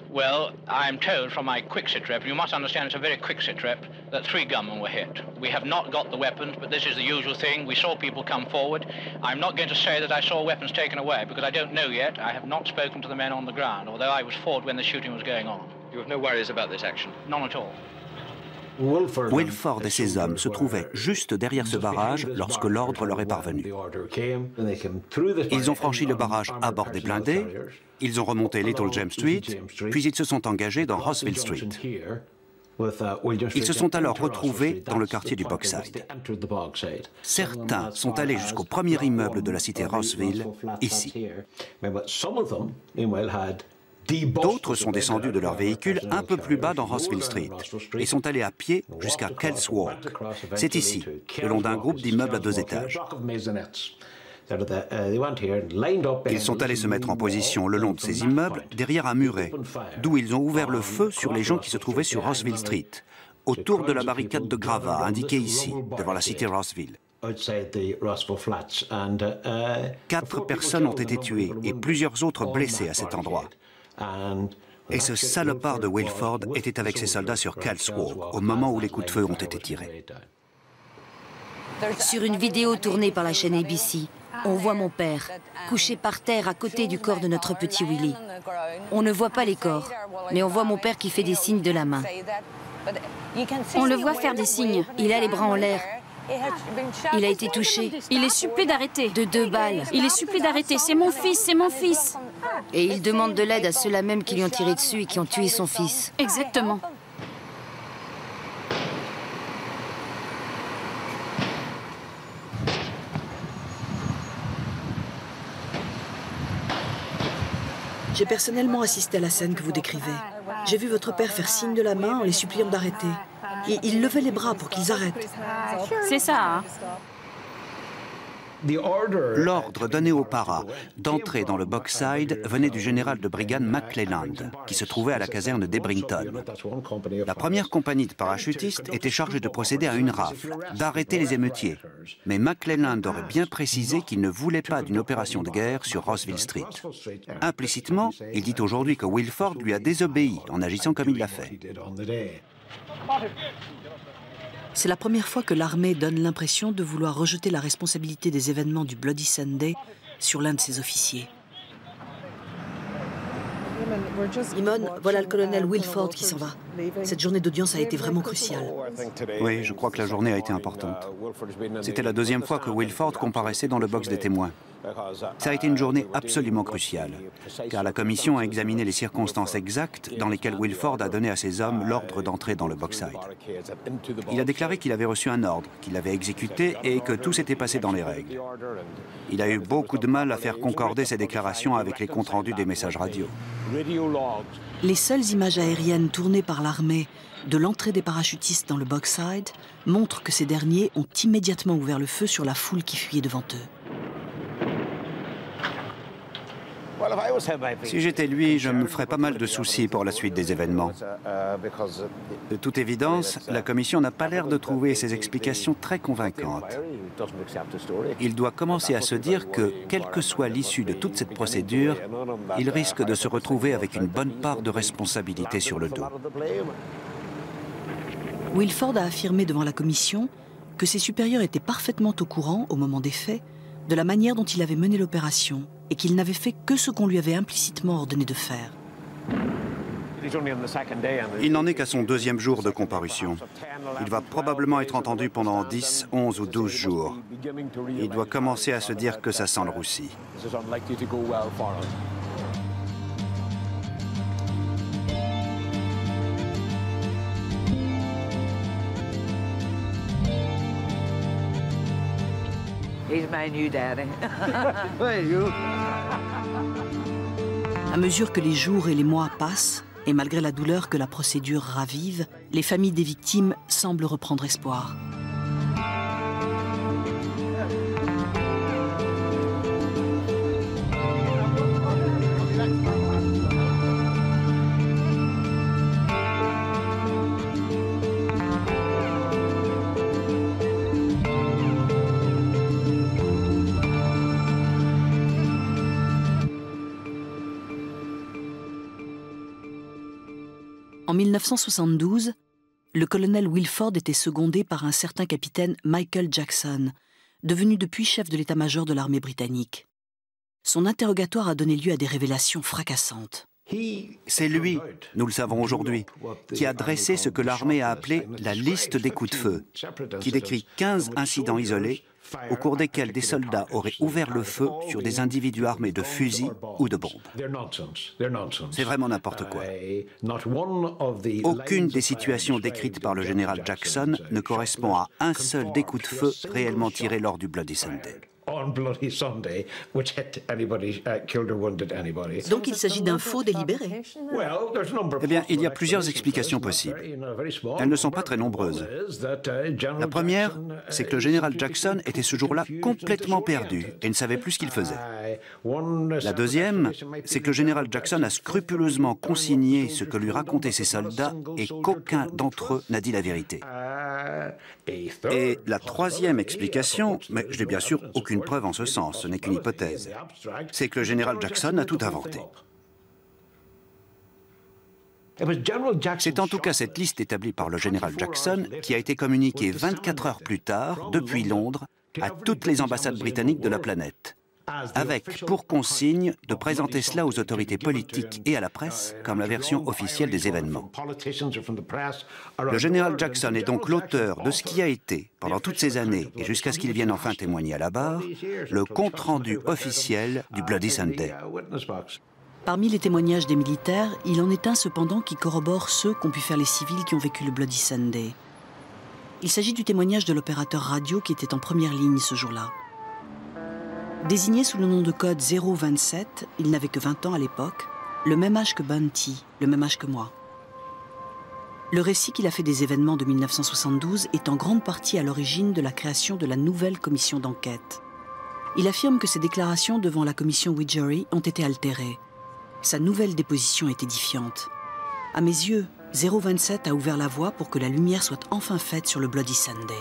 Well, I'm told from my quick sit-rep, you must understand it's a very quick sit-rep, that 3 gunmen were hit. We have not got the weapons, but this is the usual thing. We saw people come forward. I'm not going to say that I saw weapons taken away, because I don't know yet. I have not spoken to the men on the ground, although I was forward when the shooting was going on. You have no worries about this action? None at all. Wilford et ses hommes se trouvaient juste derrière ce barrage lorsque l'ordre leur est parvenu. Ils ont franchi le barrage à bord des blindés, ils ont remonté Little James Street, puis ils se sont engagés dans Rossville Street. Ils se sont alors retrouvés dans le quartier du Bogside. Certains sont allés jusqu'au premier immeuble de la cité Rossville, ici. D'autres sont descendus de leur véhicule un peu plus bas dans Rossville Street et sont allés à pied jusqu'à Kells Walk. C'est ici, le long d'un groupe d'immeubles à 2 étages. Ils sont allés se mettre en position le long de ces immeubles, derrière un muret, d'où ils ont ouvert le feu sur les gens qui se trouvaient sur Rossville Street, autour de la barricade de gravats indiquée ici, devant la cité Rossville. 4 personnes ont été tuées et plusieurs autres blessées à cet endroit. Et ce salopard de Wilford était avec ses soldats sur Kells Walk au moment où les coups de feu ont été tirés. Sur une vidéo tournée par la chaîne ABC, on voit mon père, couché par terre à côté du corps de notre petit Willy. On ne voit pas les corps, mais on voit mon père qui fait des signes de la main. On le voit faire des signes. Il a les bras en l'air. Il a été touché. Il est supplié d'arrêter. De 2 balles. Il est supplié d'arrêter. C'est mon fils, c'est mon fils. Et il demande de l'aide à ceux-là même qui lui ont tiré dessus et qui ont tué son fils. Exactement. J'ai personnellement assisté à la scène que vous décrivez. J'ai vu votre père faire signe de la main en les suppliant d'arrêter. Et il levait les bras pour qu'ils arrêtent. C'est ça, hein? L'ordre donné aux paras d'entrer dans le Bogside venait du général de brigade McClelland, qui se trouvait à la caserne d'Ebrington. La première compagnie de parachutistes était chargée de procéder à une rafle, d'arrêter les émeutiers. Mais McClelland aurait bien précisé qu'il ne voulait pas d'une opération de guerre sur Rossville Street. Implicitement, il dit aujourd'hui que Wilford lui a désobéi en agissant comme il l'a fait. C'est la première fois que l'armée donne l'impression de vouloir rejeter la responsabilité des événements du Bloody Sunday sur l'un de ses officiers. Imon, voilà le colonel Wilford qui s'en va. Cette journée d'audience a été vraiment cruciale. Oui, je crois que la journée a été importante. C'était la 2e fois que Wilford comparaissait dans le box des témoins. Ça a été une journée absolument cruciale, car la commission a examiné les circonstances exactes dans lesquelles Wilford a donné à ses hommes l'ordre d'entrer dans le Bogside. Il a déclaré qu'il avait reçu un ordre, qu'il l'avait exécuté et que tout s'était passé dans les règles. Il a eu beaucoup de mal à faire concorder ses déclarations avec les comptes rendus des messages radio. Les seules images aériennes tournées par l'armée de l'entrée des parachutistes dans le Bogside montrent que ces derniers ont immédiatement ouvert le feu sur la foule qui fuyait devant eux. Si j'étais lui, je me ferais pas mal de soucis pour la suite des événements. De toute évidence, la Commission n'a pas l'air de trouver ces explications très convaincantes. Il doit commencer à se dire que, quelle que soit l'issue de toute cette procédure, il risque de se retrouver avec une bonne part de responsabilité sur le dos. Wilford a affirmé devant la Commission que ses supérieurs étaient parfaitement au courant, au moment des faits, de la manière dont il avait mené l'opération et qu'il n'avait fait que ce qu'on lui avait implicitement ordonné de faire. Il n'en est qu'à son 2e jour de comparution. Il va probablement être entendu pendant 10, 11 ou 12 jours. Il doit commencer à se dire que ça sent le roussi. He's my new daddy. À mesure que les jours et les mois passent, et malgré la douleur que la procédure ravive, les familles des victimes semblent reprendre espoir. En 1972, le colonel Wilford était secondé par un certain capitaine Michael Jackson, devenu depuis chef de l'état-major de l'armée britannique. Son interrogatoire a donné lieu à des révélations fracassantes. C'est lui, nous le savons aujourd'hui, qui a dressé ce que l'armée a appelé la liste des coups de feu, qui décrit 15 incidents isolés au cours desquels des soldats auraient ouvert le feu sur des individus armés de fusils ou de bombes. C'est vraiment n'importe quoi. Aucune des situations décrites par le général Jackson ne correspond à un seul des coups de feu réellement tirés lors du Bloody Sunday. Donc il s'agit d'un faux délibéré. Eh bien, il y a plusieurs explications possibles. Elles ne sont pas très nombreuses. La première, c'est que le général Jackson était ce jour-là complètement perdu et ne savait plus ce qu'il faisait. La deuxième, c'est que le général Jackson a scrupuleusement consigné ce que lui racontaient ses soldats et qu'aucun d'entre eux n'a dit la vérité. Et la troisième explication, mais je n'ai bien sûr aucune preuve en ce sens, ce n'est qu'une hypothèse, c'est que le général Jackson a tout inventé. C'est en tout cas cette liste établie par le général Jackson qui a été communiquée 24 heures plus tard, depuis Londres, à toutes les ambassades britanniques de la planète, avec pour consigne de présenter cela aux autorités politiques et à la presse comme la version officielle des événements. Le général Jackson est donc l'auteur de ce qui a été, pendant toutes ces années et jusqu'à ce qu'il vienne enfin témoigner à la barre, le compte-rendu officiel du Bloody Sunday. Parmi les témoignages des militaires, il en est un cependant qui corrobore ceux qu'ont pu faire les civils qui ont vécu le Bloody Sunday. Il s'agit du témoignage de l'opérateur radio qui était en première ligne ce jour-là. Désigné sous le nom de code 027, il n'avait que 20 ans à l'époque, le même âge que Bunty, le même âge que moi. Le récit qu'il a fait des événements de 1972 est en grande partie à l'origine de la création de la nouvelle commission d'enquête. Il affirme que ses déclarations devant la commission Widgery ont été altérées. Sa nouvelle déposition est édifiante. À mes yeux, 027 a ouvert la voie pour que la lumière soit enfin faite sur le Bloody Sunday.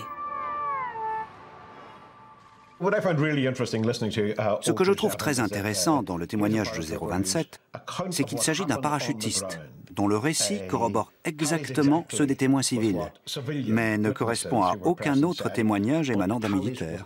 Ce que je trouve très intéressant dans le témoignage de 027, c'est qu'il s'agit d'un parachutiste, dont le récit corrobore exactement ceux des témoins civils, mais ne correspond à aucun autre témoignage émanant d'un militaire.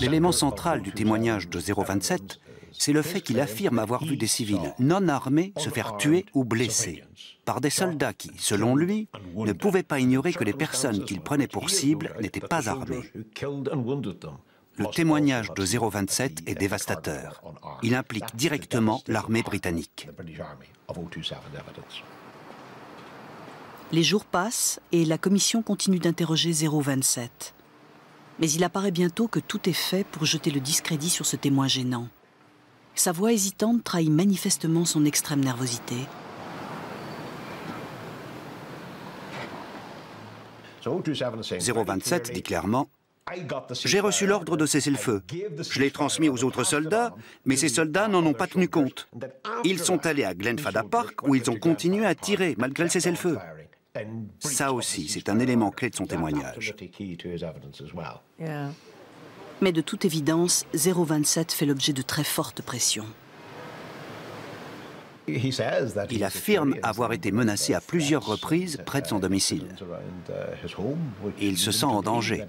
L'élément central du témoignage de 027, c'est le fait qu'il affirme avoir vu des civils non armés se faire tuer ou blesser par des soldats qui, selon lui, ne pouvaient pas ignorer que les personnes qu'il prenait pour cible n'étaient pas armées. Le témoignage de 027 est dévastateur. Il implique directement l'armée britannique. Les jours passent et la commission continue d'interroger 027. Mais il apparaît bientôt que tout est fait pour jeter le discrédit sur ce témoin gênant. Sa voix hésitante trahit manifestement son extrême nervosité. 027 dit clairement « J'ai reçu l'ordre de cesser le feu. Je l'ai transmis aux autres soldats, mais ces soldats n'en ont pas tenu compte. Ils sont allés à Glenfadda Park où ils ont continué à tirer malgré le cessez-le-feu. » Ça aussi, c'est un élément clé de son témoignage. Mais de toute évidence, 027 fait l'objet de très fortes pressions. Il affirme avoir été menacé à plusieurs reprises près de son domicile. Et il se sent en danger.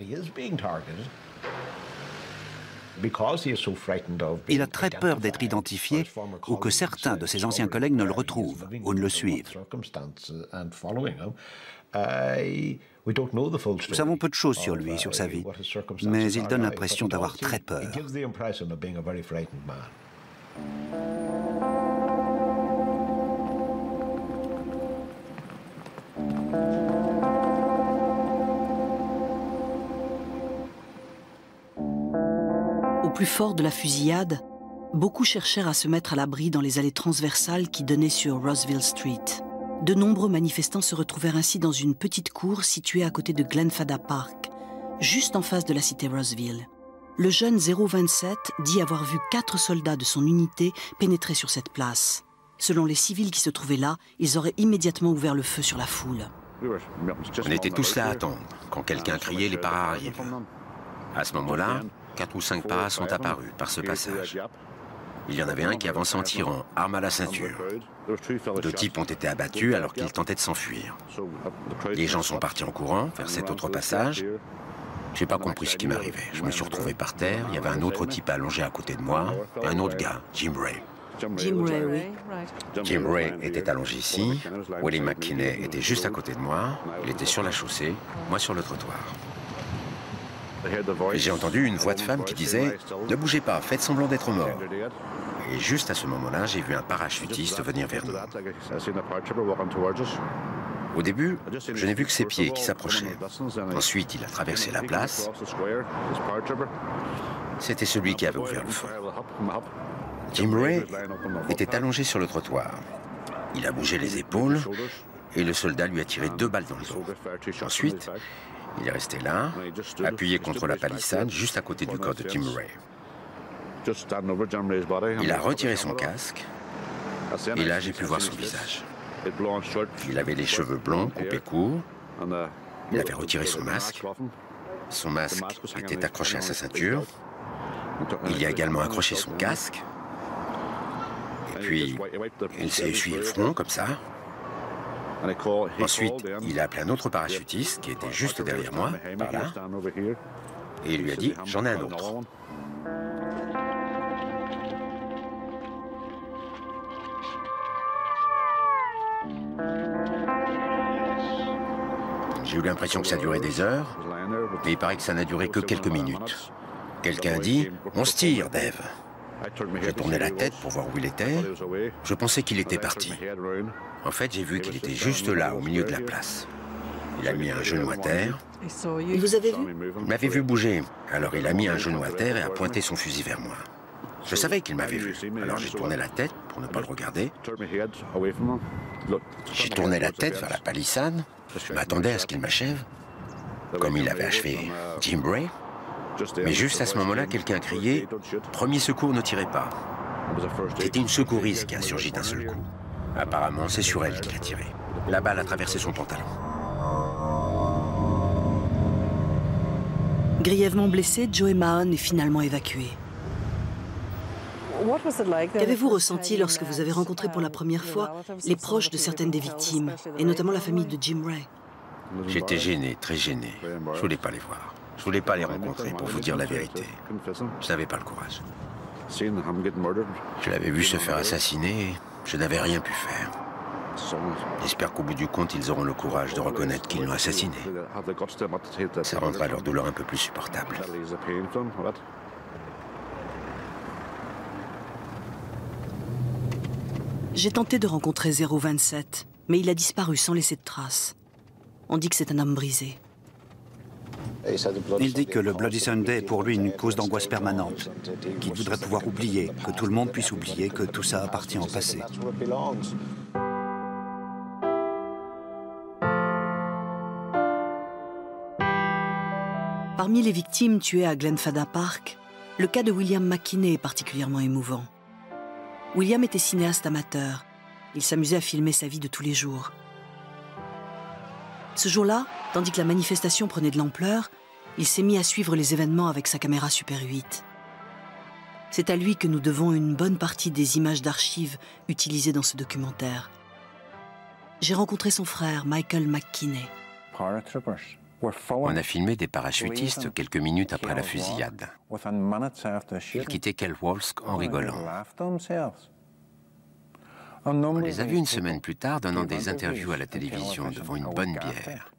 Il a très peur d'être identifié ou que certains de ses anciens collègues ne le retrouvent ou ne le suivent. Nous savons peu de choses sur lui et sur sa vie, mais il donne l'impression d'avoir très peur. Au plus fort de la fusillade, beaucoup cherchèrent à se mettre à l'abri dans les allées transversales qui donnaient sur Rossville Street. De nombreux manifestants se retrouvèrent ainsi dans une petite cour située à côté de Glenfadda Park, juste en face de la cité Rossville. Le jeune 027 dit avoir vu 4 soldats de son unité pénétrer sur cette place. Selon les civils qui se trouvaient là, ils auraient immédiatement ouvert le feu sur la foule. On était tous là à attendre, quand quelqu'un criait, les paras arrivent. À ce moment-là, 4 ou 5 paras sont apparus par ce passage. Il y en avait un qui avançait en tirant, arme à la ceinture. 2 types ont été abattus alors qu'ils tentaient de s'enfuir. Les gens sont partis en courant vers cet autre passage. J'ai pas compris ce qui m'arrivait. Je me suis retrouvé par terre, il y avait un autre type allongé à côté de moi, et un autre gars, Jim Ray. Jim Ray, oui. Jim Ray était allongé ici, Willie McKinney était juste à côté de moi, il était sur la chaussée, moi sur le trottoir. Et j'ai entendu une voix de femme qui disait « Ne bougez pas, faites semblant d'être mort ». Et juste à ce moment-là, j'ai vu un parachutiste venir vers nous. Au début, je n'ai vu que ses pieds qui s'approchaient. Ensuite, il a traversé la place. C'était celui qui avait ouvert le feu. Jim Ray était allongé sur le trottoir. Il a bougé les épaules et le soldat lui a tiré 2 balles dans le dos. Ensuite, il est resté là, appuyé contre la palissade, juste à côté du corps de Jim Ray. Il a retiré son casque, et là j'ai pu voir son visage. Il avait les cheveux blonds, coupés courts, il avait retiré son masque était accroché à sa ceinture, il y a également accroché son casque, et puis il s'est essuyé le front comme ça. Ensuite, il a appelé un autre parachutiste qui était juste derrière moi, par là, et il lui a dit « J'en ai un autre ». J'ai eu l'impression que ça durait des heures, mais il paraît que ça n'a duré que quelques minutes. Quelqu'un dit « On se tire, Dave ». J'ai tourné la tête pour voir où il était. Je pensais qu'il était parti. En fait, j'ai vu qu'il était juste là, au milieu de la place. Il a mis un genou à terre. Il vous avait vu? Il m'avait vu bouger. Alors il a mis un genou à terre et a pointé son fusil vers moi. Je savais qu'il m'avait vu. Alors j'ai tourné la tête pour ne pas le regarder. J'ai tourné la tête vers la palissade. Je m'attendais à ce qu'il m'achève, comme il avait achevé Jim Ray. Mais juste à ce moment-là, quelqu'un a crié « Premier secours, ne tirez pas ». C'était une secouriste qui a surgi d'un seul coup. Apparemment, c'est sur elle qu'il a tiré. La balle a traversé son pantalon. Grièvement blessé, Joey Mahon est finalement évacué. Qu'avez-vous ressenti lorsque vous avez rencontré pour la première fois les proches de certaines des victimes, et notamment la famille de Jim Ray? J'étais gêné, très gêné. Je voulais pas les voir. Je voulais pas les rencontrer, pour vous dire la vérité. Je n'avais pas le courage. Je l'avais vu se faire assassiner, je n'avais rien pu faire. J'espère qu'au bout du compte, ils auront le courage de reconnaître qu'ils l'ont assassiné. Ça rendra leur douleur un peu plus supportable. J'ai tenté de rencontrer 027, mais il a disparu sans laisser de traces. On dit que c'est un homme brisé. Il dit que le Bloody Sunday est pour lui une cause d'angoisse permanente, qu'il voudrait pouvoir oublier, que tout le monde puisse oublier que tout ça appartient au passé. Parmi les victimes tuées à Glenfadda Park, le cas de William McKinney est particulièrement émouvant. William était cinéaste amateur. Il s'amusait à filmer sa vie de tous les jours. Ce jour-là, tandis que la manifestation prenait de l'ampleur, il s'est mis à suivre les événements avec sa caméra Super 8. C'est à lui que nous devons une bonne partie des images d'archives utilisées dans ce documentaire. J'ai rencontré son frère, Michael McKinney. On a filmé des parachutistes quelques minutes après la fusillade. Ils quittaient Kelwolsk en rigolant. On les a vus une semaine plus tard donnant des interviews à la télévision devant une bonne bière.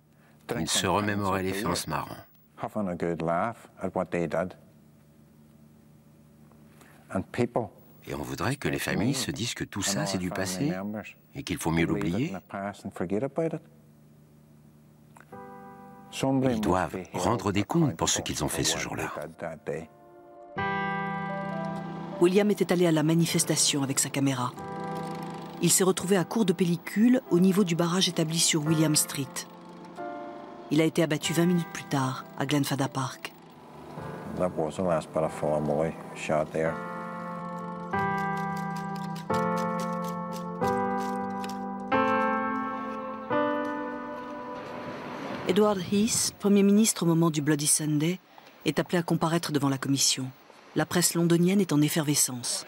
Ils se remémoraient les faits en se marrant. Et on voudrait que les familles se disent que tout ça c'est du passé et qu'il faut mieux l'oublier. Ils doivent rendre des comptes pour ce qu'ils ont fait ce jour-là. William était allé à la manifestation avec sa caméra. Il s'est retrouvé à court de pellicule au niveau du barrage établi sur William Street. Il a été abattu 20 minutes plus tard à Glenfadda Park. Edward Heath, Premier ministre au moment du Bloody Sunday, est appelé à comparaître devant la commission. La presse londonienne est en effervescence.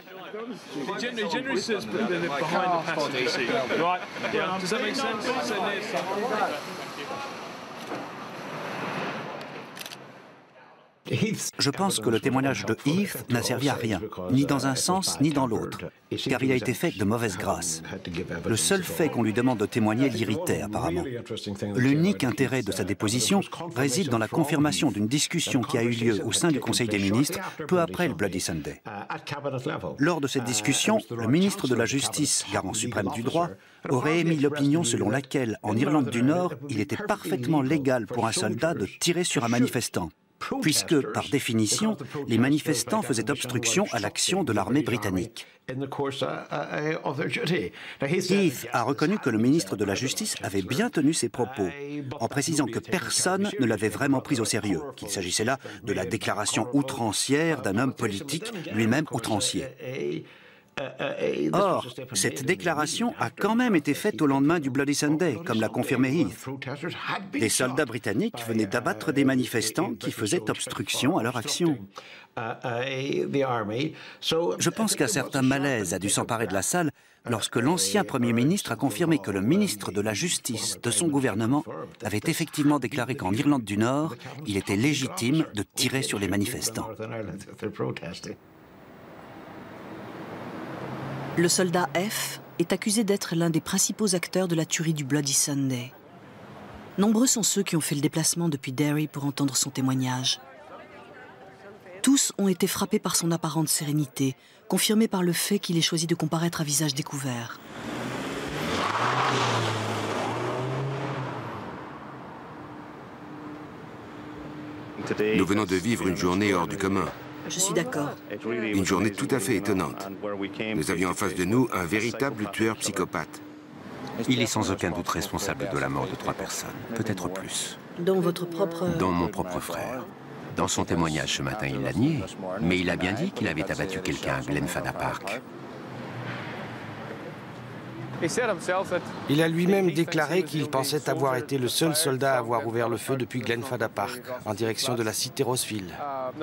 Je pense que le témoignage de Heath n'a servi à rien, ni dans un sens ni dans l'autre, car il a été fait de mauvaise grâce. Le seul fait qu'on lui demande de témoigner l'irritait apparemment. L'unique intérêt de sa déposition réside dans la confirmation d'une discussion qui a eu lieu au sein du Conseil des ministres peu après le Bloody Sunday. Lors de cette discussion, le ministre de la Justice, garant suprême du droit, aurait émis l'opinion selon laquelle, en Irlande du Nord, il était parfaitement légal pour un soldat de tirer sur un manifestant, puisque, par définition, les manifestants faisaient obstruction à l'action de l'armée britannique. Heath a reconnu que le ministre de la Justice avait bien tenu ses propos, en précisant que personne ne l'avait vraiment pris au sérieux, qu'il s'agissait là de la déclaration outrancière d'un homme politique, lui-même outrancier. Or, cette déclaration a quand même été faite au lendemain du Bloody Sunday, comme l'a confirmé Heath. Des soldats britanniques venaient d'abattre des manifestants qui faisaient obstruction à leur action. Je pense qu'un certain malaise a dû s'emparer de la salle lorsque l'ancien Premier ministre a confirmé que le ministre de la Justice de son gouvernement avait effectivement déclaré qu'en Irlande du Nord, il était légitime de tirer sur les manifestants. Le soldat F est accusé d'être l'un des principaux acteurs de la tuerie du Bloody Sunday. Nombreux sont ceux qui ont fait le déplacement depuis Derry pour entendre son témoignage. Tous ont été frappés par son apparente sérénité, confirmée par le fait qu'il ait choisi de comparaître à visage découvert. Nous venons de vivre une journée hors du commun. Je suis d'accord. Une journée tout à fait étonnante. Nous avions en face de nous un véritable tueur psychopathe. Il est sans aucun doute responsable de la mort de 3 personnes, peut-être plus. Dont votre propre... Dont mon propre frère. Dans son témoignage ce matin, il l'a nié, mais il a bien dit qu'il avait abattu quelqu'un à Glenfadda Park. Il a lui-même déclaré qu'il pensait avoir été le seul soldat à avoir ouvert le feu depuis Glenfadda Park, en direction de la cité Rossville.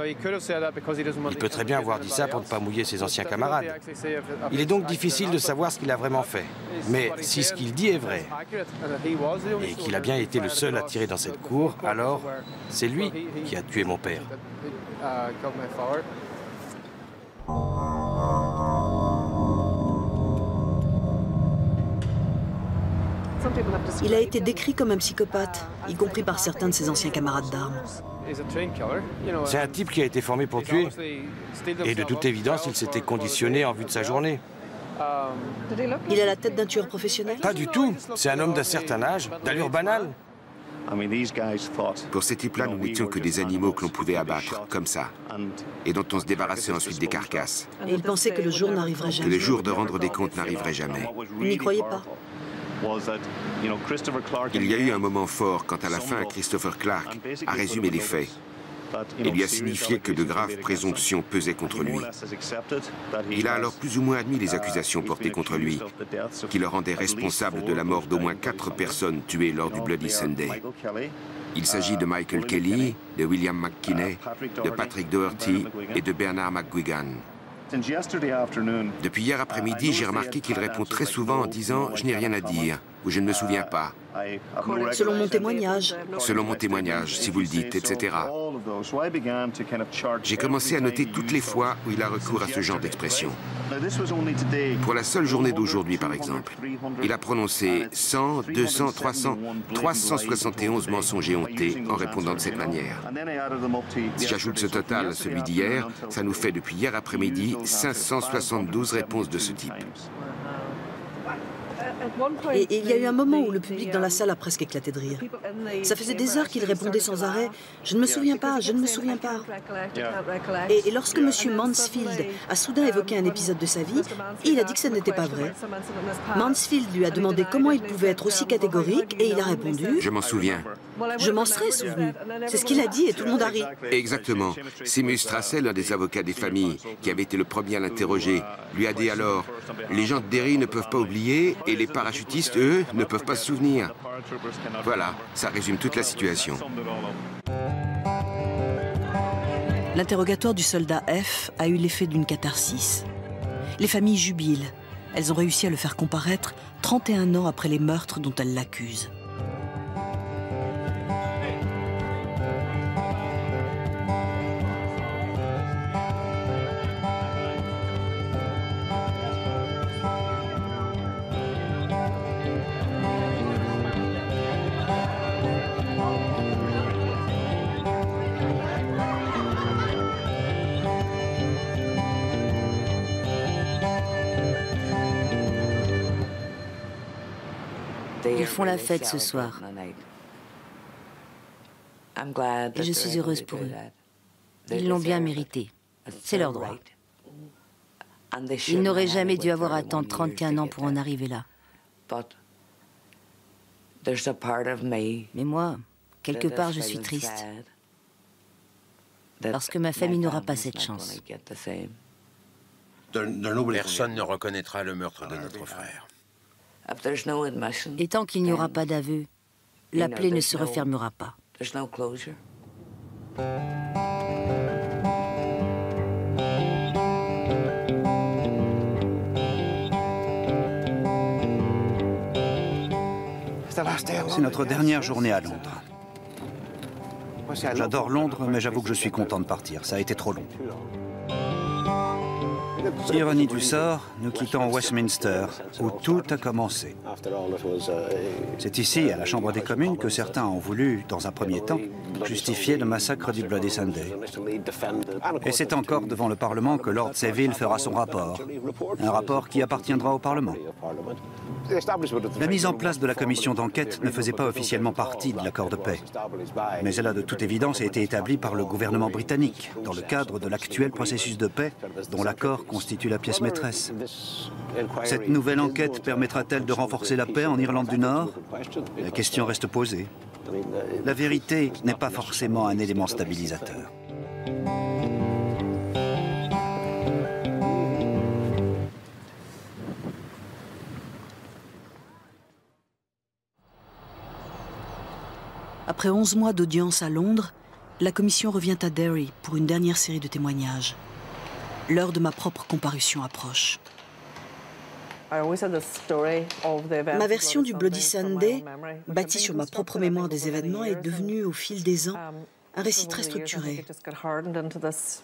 Il peut très bien avoir dit ça pour ne pas mouiller ses anciens camarades. Il est donc difficile de savoir ce qu'il a vraiment fait. Mais si ce qu'il dit est vrai, et qu'il a bien été le seul à tirer dans cette cour, alors c'est lui qui a tué mon père. Il a été décrit comme un psychopathe, y compris par certains de ses anciens camarades d'armes. C'est un type qui a été formé pour tuer. Et de toute évidence, il s'était conditionné en vue de sa journée. Il a la tête d'un tueur professionnel? Pas du tout. C'est un homme d'un certain âge, d'allure banale. Pour ces types-là, nous n'étions que des animaux que l'on pouvait abattre, comme ça, et dont on se débarrassait ensuite des carcasses. Et ils pensaient que le jour n'arriverait jamais. Que le jour de rendre des comptes n'arriverait jamais. Vous n'y croyez pas? Il y a eu un moment fort quand à la fin Christopher Clark a résumé les faits et lui a signifié que de graves présomptions pesaient contre lui. Il a alors plus ou moins admis les accusations portées contre lui, qui le rendaient responsable de la mort d'au moins 4 personnes tuées lors du Bloody Sunday. Il s'agit de Michael Kelly, de William McKinney, de Patrick Doherty et de Bernard McGuigan. Depuis hier après-midi, j'ai remarqué qu'il répond très souvent en disant « je n'ai rien à dire » ou « je ne me souviens pas ». Selon mon témoignage. Selon mon témoignage, si vous le dites, etc. J'ai commencé à noter toutes les fois où il a recours à ce genre d'expression. Pour la seule journée d'aujourd'hui, par exemple, il a prononcé 100, 200, 300, 371 mensonges éhontés en répondant de cette manière. Si j'ajoute ce total à celui d'hier, ça nous fait depuis hier après-midi 572 réponses de ce type. Et il y a eu un moment où le public dans la salle a presque éclaté de rire. Ça faisait des heures qu'il répondait sans arrêt « Je ne me souviens pas, je ne me souviens pas ». Et lorsque M. Mansfield a soudain évoqué un épisode de sa vie, il a dit que ce n'était pas vrai. Mansfield lui a demandé comment il pouvait être aussi catégorique et il a répondu « Je m'en souviens ». Je m'en serais souvenu. C'est ce qu'il a dit et tout le monde a ri. Exactement. Seamus Strassel, l'un des avocats des familles, qui avait été le premier à l'interroger, lui a dit alors « Les gens de Derry ne peuvent pas oublier et les parachutistes, eux, ne peuvent pas se souvenir. » Voilà, ça résume toute la situation. L'interrogatoire du soldat F a eu l'effet d'une catharsis. Les familles jubilent. Elles ont réussi à le faire comparaître 31 ans après les meurtres dont elles l'accusent. Ils font la fête ce soir. Et je suis heureuse pour eux. Ils l'ont bien mérité. C'est leur droit. Ils n'auraient jamais dû avoir à attendre 31 ans pour en arriver là. Mais moi, quelque part, je suis triste. Parce que ma famille n'aura pas cette chance. Personne ne reconnaîtra le meurtre de notre frère. Et tant qu'il n'y aura pas d'aveu, la plaie ne se refermera pas. C'est notre dernière journée à Londres. J'adore Londres, mais j'avoue que je suis content de partir. Ça a été trop long. Ironie du sort, nous quittons Westminster, où tout a commencé. C'est ici, à la Chambre des communes, que certains ont voulu, dans un premier temps, justifier le massacre du Bloody Sunday. Et c'est encore devant le Parlement que Lord Savile fera son rapport. Un rapport qui appartiendra au Parlement. La mise en place de la commission d'enquête ne faisait pas officiellement partie de l'accord de paix. Mais elle a de toute évidence été établie par le gouvernement britannique, dans le cadre de l'actuel processus de paix, dont l'accord constitue la pièce maîtresse. Cette nouvelle enquête permettra-t-elle de renforcer la paix en Irlande du Nord? La question reste posée. La vérité n'est pas forcément un élément stabilisateur. Après 11 mois d'audience à Londres, la commission revient à Derry pour une dernière série de témoignages. L'heure de ma propre comparution approche. Ma version du Bloody Sunday, bâtie sur ma propre mémoire des événements, est devenue, au fil des ans, un récit très structuré.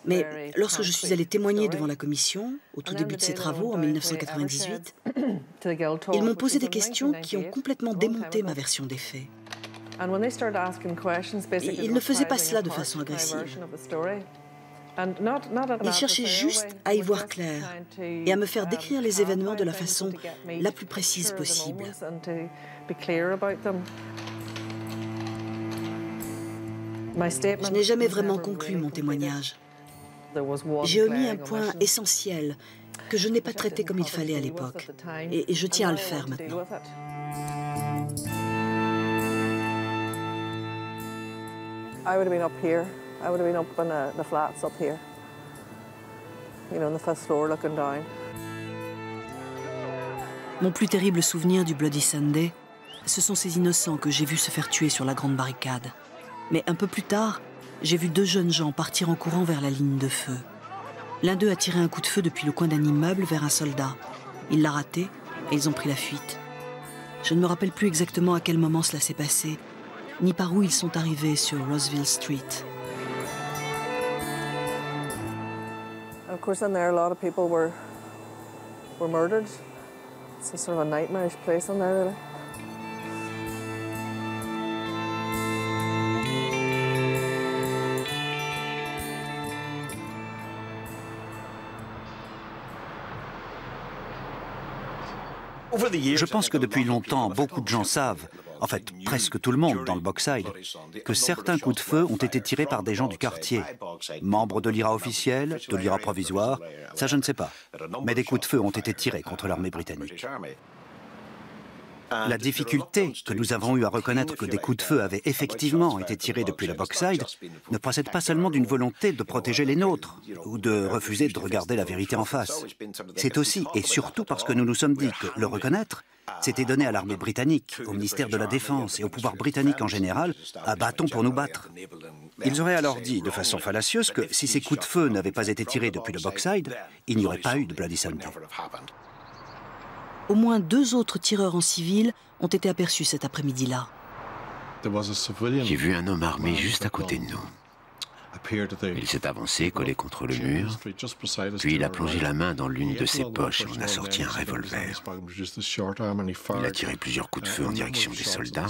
Mais lorsque je suis allée témoigner devant la commission, au tout début de ses travaux, en 1998, ils m'ont posé des questions qui ont complètement démonté ma version des faits. Ils ne faisaient pas cela de façon agressive. Ils cherchaient juste à y voir clair et à me faire décrire les événements de la façon la plus précise possible. Je n'ai jamais vraiment conclu mon témoignage. J'ai omis un point essentiel que je n'ai pas traité comme il fallait à l'époque. Et je tiens à le faire maintenant. I would have been up here. I would have been up on the flats up here. You know, on the first floor looking down. Mon plus terrible souvenir du Bloody Sunday, ce sont ces innocents que j'ai vus se faire tuer sur la grande barricade. Mais un peu plus tard, j'ai vu deux jeunes gens partir en courant vers la ligne de feu. L'un d'eux a tiré un coup de feu depuis le coin d'un immeuble vers un soldat. Il l'a raté et ils ont pris la fuite. Je ne me rappelle plus exactement à quel moment cela s'est passé, ni par où ils sont arrivés sur Roseville Street. Of course, in there, a lot of people were murdered. It's a sort of a nightmarish place in there, really. Je pense que depuis longtemps, beaucoup de gens savent, en fait presque tout le monde dans le Bogside, que certains coups de feu ont été tirés par des gens du quartier, membres de l'IRA officiel, de l'IRA provisoire, ça je ne sais pas, mais des coups de feu ont été tirés contre l'armée britannique. La difficulté que nous avons eu à reconnaître que des coups de feu avaient effectivement été tirés depuis la Bogside ne procède pas seulement d'une volonté de protéger les nôtres ou de refuser de regarder la vérité en face. C'est aussi et surtout parce que nous nous sommes dit que le reconnaître, c'était donner à l'armée britannique, au ministère de la Défense et au pouvoir britannique en général un bâton pour nous battre. Ils auraient alors dit de façon fallacieuse que si ces coups de feu n'avaient pas été tirés depuis le Bogside, il n'y aurait pas eu de Bloody Sunday. Au moins 2 autres tireurs en civil ont été aperçus cet après-midi-là. J'ai vu un homme armé juste à côté de nous. Il s'est avancé, collé contre le mur, puis il a plongé la main dans l'une de ses poches et en a sorti un revolver. Il a tiré plusieurs coups de feu en direction des soldats.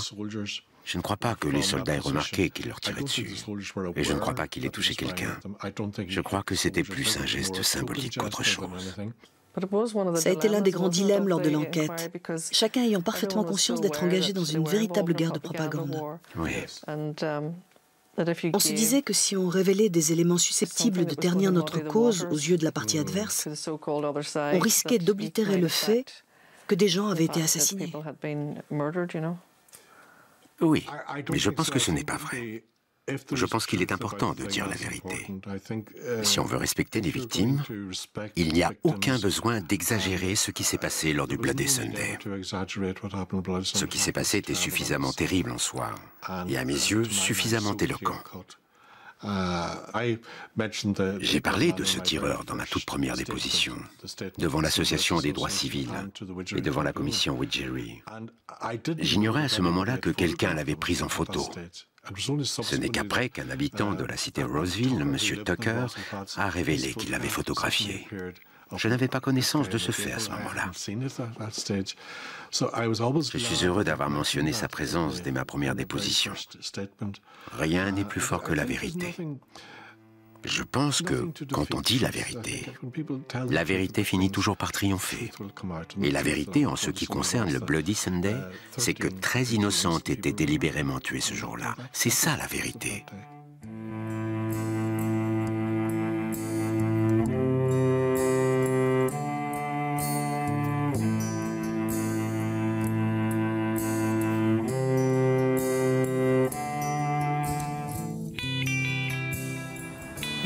Je ne crois pas que les soldats aient remarqué qu'il leur tirait dessus. Et je ne crois pas qu'il ait touché quelqu'un. Je crois que c'était plus un geste symbolique qu'autre chose. Ça a été l'un des grands dilemmes lors de l'enquête, chacun ayant parfaitement conscience d'être engagé dans une véritable guerre de propagande. Oui. On se disait que si on révélait des éléments susceptibles de ternir notre cause aux yeux de la partie adverse, on risquait d'oblitérer le fait que des gens avaient été assassinés. Oui, mais je pense que ce n'est pas vrai. Je pense qu'il est important de dire la vérité. Si on veut respecter les victimes, il n'y a aucun besoin d'exagérer ce qui s'est passé lors du Bloody Sunday. Ce qui s'est passé était suffisamment terrible en soi, et à mes yeux, suffisamment éloquent. J'ai parlé de ce tireur dans ma toute première déposition, devant l'Association des droits civils et devant la commission Widgery. J'ignorais à ce moment-là que quelqu'un l'avait pris en photo. Ce n'est qu'après qu'un habitant de la cité Roseville, M. Tucker, a révélé qu'il l'avait photographié. Je n'avais pas connaissance de ce fait à ce moment-là. Je suis heureux d'avoir mentionné sa présence dès ma première déposition. Rien n'est plus fort que la vérité. Je pense que, quand on dit la vérité finit toujours par triompher. Et la vérité, en ce qui concerne le Bloody Sunday, c'est que 13 innocents ont été délibérément tués ce jour-là. C'est ça la vérité.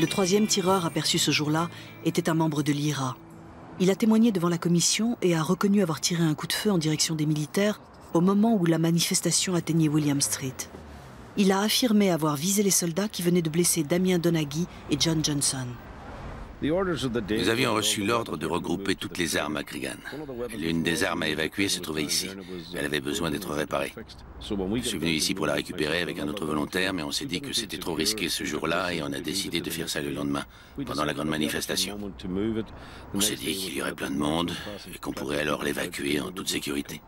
Le 3e tireur aperçu ce jour-là était un membre de l'IRA. Il a témoigné devant la commission et a reconnu avoir tiré un coup de feu en direction des militaires au moment où la manifestation atteignait William Street. Il a affirmé avoir visé les soldats qui venaient de blesser Damien Donaghy et John Johnson. Nous avions reçu l'ordre de regrouper toutes les armes à Cregan. L'une des armes à évacuer se trouvait ici. Elle avait besoin d'être réparée. Je suis venu ici pour la récupérer avec un autre volontaire, mais on s'est dit que c'était trop risqué ce jour-là et on a décidé de faire ça le lendemain, pendant la grande manifestation. On s'est dit qu'il y aurait plein de monde et qu'on pourrait alors l'évacuer en toute sécurité.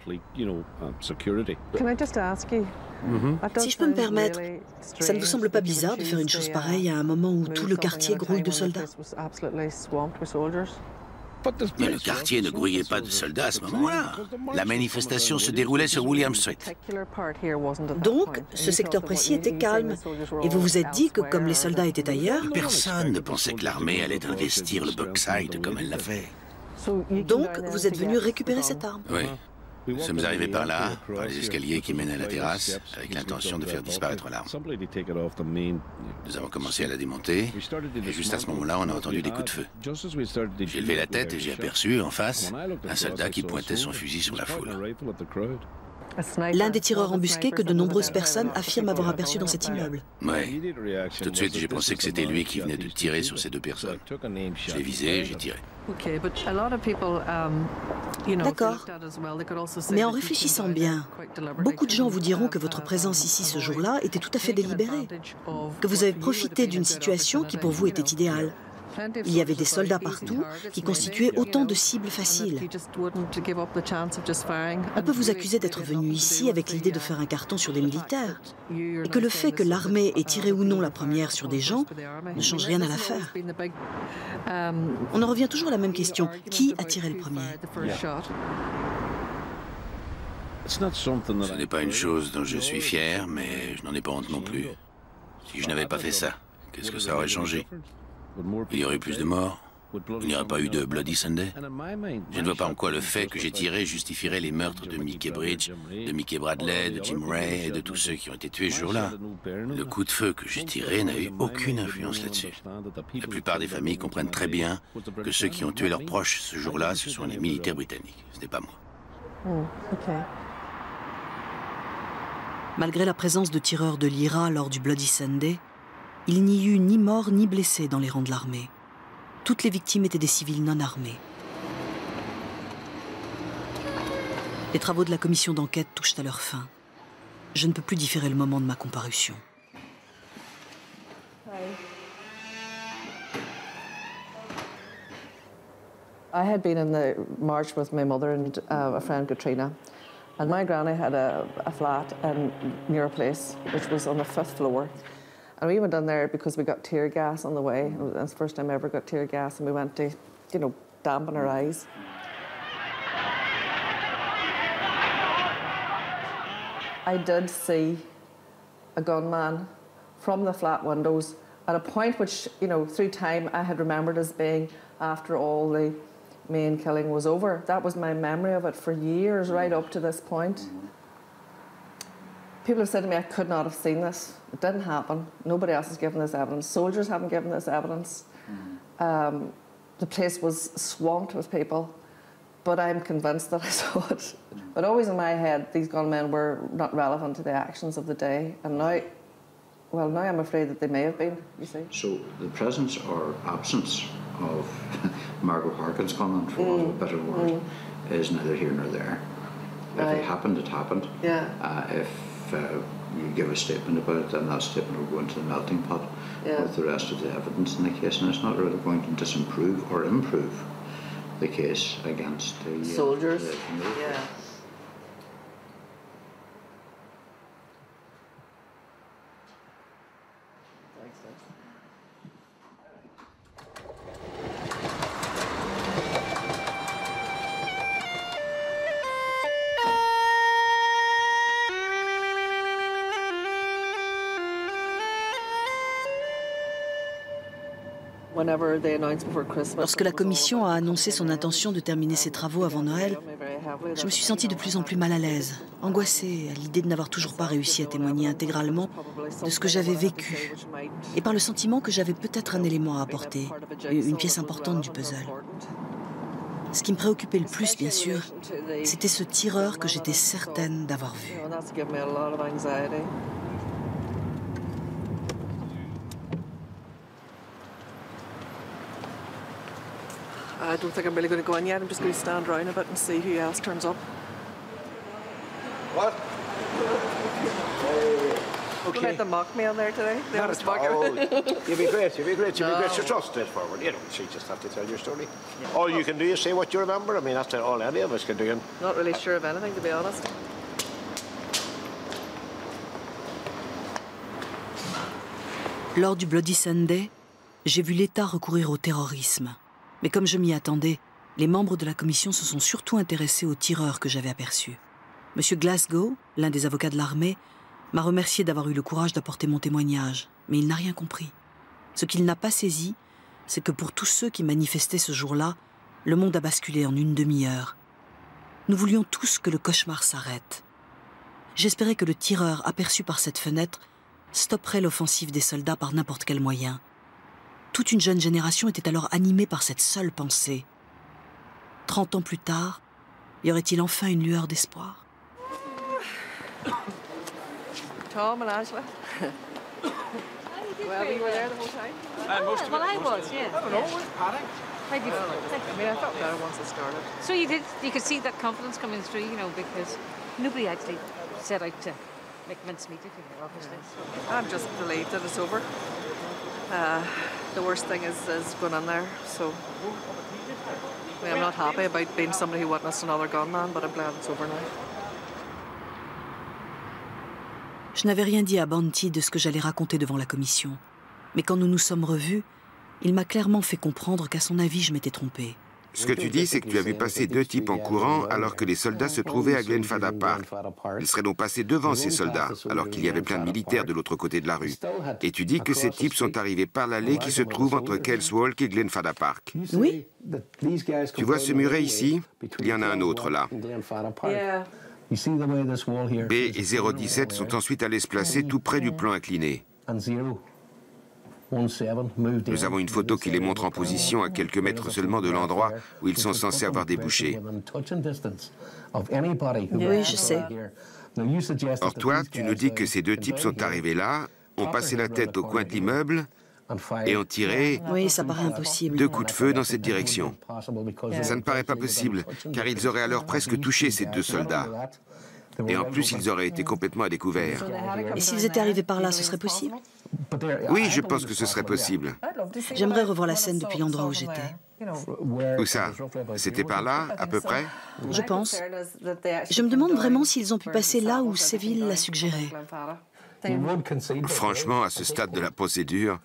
Si je peux me permettre, ça ne vous semble pas bizarre de faire une chose pareille à un moment où tout le quartier grouille de soldats? Mais le quartier ne grouillait pas de soldats à ce moment-là. La manifestation se déroulait sur William Street. Donc, ce secteur précis était calme. Et vous vous êtes dit que comme les soldats étaient ailleurs... Personne ne pensait que l'armée allait investir le Bogside comme elle l'a fait. Donc, vous êtes venu récupérer cette arme? Oui. Nous sommes arrivés par là, par les escaliers qui mènent à la terrasse, avec l'intention de faire disparaître l'arme. Nous avons commencé à la démonter, et juste à ce moment-là, on a entendu des coups de feu. J'ai levé la tête et j'ai aperçu, en face, un soldat qui pointait son fusil sur la foule. L'un des tireurs embusqués que de nombreuses personnes affirment avoir aperçu dans cet immeuble. Oui. Tout de suite, j'ai pensé que c'était lui qui venait de tirer sur ces deux personnes. Je l'ai visé et j'ai tiré. D'accord. Mais en réfléchissant bien, beaucoup de gens vous diront que votre présence ici ce jour-là était tout à fait délibérée, que vous avez profité d'une situation qui pour vous était idéale. Il y avait des soldats partout qui constituaient autant de cibles faciles. On peut vous accuser d'être venu ici avec l'idée de faire un carton sur des militaires, et que le fait que l'armée ait tiré ou non la première sur des gens ne change rien à l'affaire. On en revient toujours à la même question. Qui a tiré le premier? Ce n'est pas une chose dont je suis fier, mais je n'en ai pas honte non plus. Si je n'avais pas fait ça, qu'est-ce que ça aurait changé? Il y aurait plus de morts. Il n'y aurait pas eu de Bloody Sunday. Je ne vois pas en quoi le fait que j'ai tiré justifierait les meurtres de Mickey Bridge, de Mickey Bradley, de Jim Ray et de tous ceux qui ont été tués ce jour-là. Le coup de feu que j'ai tiré n'a eu aucune influence là-dessus. La plupart des familles comprennent très bien que ceux qui ont tué leurs proches ce jour-là, ce sont les militaires britanniques. Ce n'est pas moi. Malgré la présence de tireurs de l'IRA lors du Bloody Sunday, il n'y eut ni morts ni blessés dans les rangs de l'armée. Toutes les victimes étaient des civils non armés. Les travaux de la commission d'enquête touchent à leur fin. Je ne peux plus différer le moment de ma comparution. I had been in the march with my mother and a friend, Katrina. And my granny had a flat near a place, which was on the 5th floor. And we went in there because we got tear gas on the way. It was the first time I ever got tear gas, and we went to, you know, dampen our eyes. I did see a gunman from the flat windows at a point which, you know, through time I had remembered as being after all the main killing was over. That was my memory of it for years, right up to this point. People have said to me, I could not have seen this. It didn't happen. Nobody else has given this evidence. Soldiers haven't given this evidence. The place was swamped with people, but I'm convinced that I saw it. But always in my head, these gunmen were not relevant to the actions of the day. And now, well, now I'm afraid that they may have been, you see. So the presence or absence of Margaret Harkin's gunman, for want of a better word, is neither here nor there. If it happened, it happened. Yeah. If you give a statement about it, then that statement will go into the melting pot with the rest of the evidence in the case, and it's not really going to disimprove or improve the case against the soldiers. Yeah. Lorsque la commission a annoncé son intention de terminer ses travaux avant Noël, je me suis sentie de plus en plus mal à l'aise, angoissée à l'idée de n'avoir toujours pas réussi à témoigner intégralement de ce que j'avais vécu, et par le sentiment que j'avais peut-être un élément à apporter, une pièce importante du puzzle. Ce qui me préoccupait le plus, bien sûr, c'était ce tireur que j'étais certaine d'avoir vu. I don't think I'm really going to go in yet. I'm just going to stand around a bit and see who else turns up. What? Okay. Don't let them mock me on there today. They Not always at mock all. her. You'll be great, you'll be great, you'll be No. great. You're just straightforward. You know, you just have to tell your story. All you can do is say what you remember. I mean, that's all any of us can do. Not really sure of anything, to be honest. Lors du Bloody Sunday, j'ai vu l'État recourir au terrorisme. Mais comme je m'y attendais, les membres de la commission se sont surtout intéressés aux tireurs que j'avais aperçus. Monsieur Glasgow, l'un des avocats de l'armée, m'a remercié d'avoir eu le courage d'apporter mon témoignage, mais il n'a rien compris. Ce qu'il n'a pas saisi, c'est que pour tous ceux qui manifestaient ce jour-là, le monde a basculé en une demi-heure. Nous voulions tous que le cauchemar s'arrête. J'espérais que le tireur aperçu par cette fenêtre stopperait l'offensive des soldats par n'importe quel moyen. Toute une jeune génération était alors animée par cette seule pensée. 30 ans plus tard, y aurait-il enfin une lueur d'espoir? Tom and Angela. Well, you were there the whole time? Well, I was, yeah. I don't know, where's Paddy? I mean, I felt better once it started. So you could see that confidence coming through, you know, because nobody actually set out to make mincemeat of you, obviously. I'm just relieved that it's over. The worst thing is going in there, so I mean, I'm not happy about being somebody who witnessed another gunman, but I'm glad it's over now. Je n'avais rien dit à Banty de ce que j'allais raconter devant la commission. Mais quand nous nous sommes revus, il m'a clairement fait comprendre qu'à son avis, je m'étais trompée. Ce que tu dis, c'est que tu as vu passer 2 types en courant alors que les soldats se trouvaient à Glenfadda Park. Ils seraient donc passés devant ces soldats, alors qu'il y avait plein de militaires de l'autre côté de la rue. Et tu dis que ces types sont arrivés par l'allée qui se trouve entre Kells Walk et Glenfadda Park. Oui. Tu vois ce muret ici? Il y en a un autre là. B et 017 sont ensuite allés se placer tout près du plan incliné. Nous avons une photo qui les montre en position à quelques mètres seulement de l'endroit où ils sont censés avoir débouché. Oui, je sais. Or toi, tu nous dis que ces 2 types sont arrivés là, ont passé la tête au coin de l'immeuble et ont tiré oui, ça paraît impossible. 2 coups de feu dans cette direction. Ça ne paraît pas possible, car ils auraient alors presque touché ces 2 soldats. Et en plus, ils auraient été complètement à découvert. Et s'ils étaient arrivés par là, ce serait possible? Oui, je pense que ce serait possible. J'aimerais revoir la scène depuis l'endroit où j'étais. Où ça? C'était par là, à peu près? Je pense. Je me demande vraiment s'ils ont pu passer là où Seville l'a suggéré. Franchement, à ce stade de la procédure...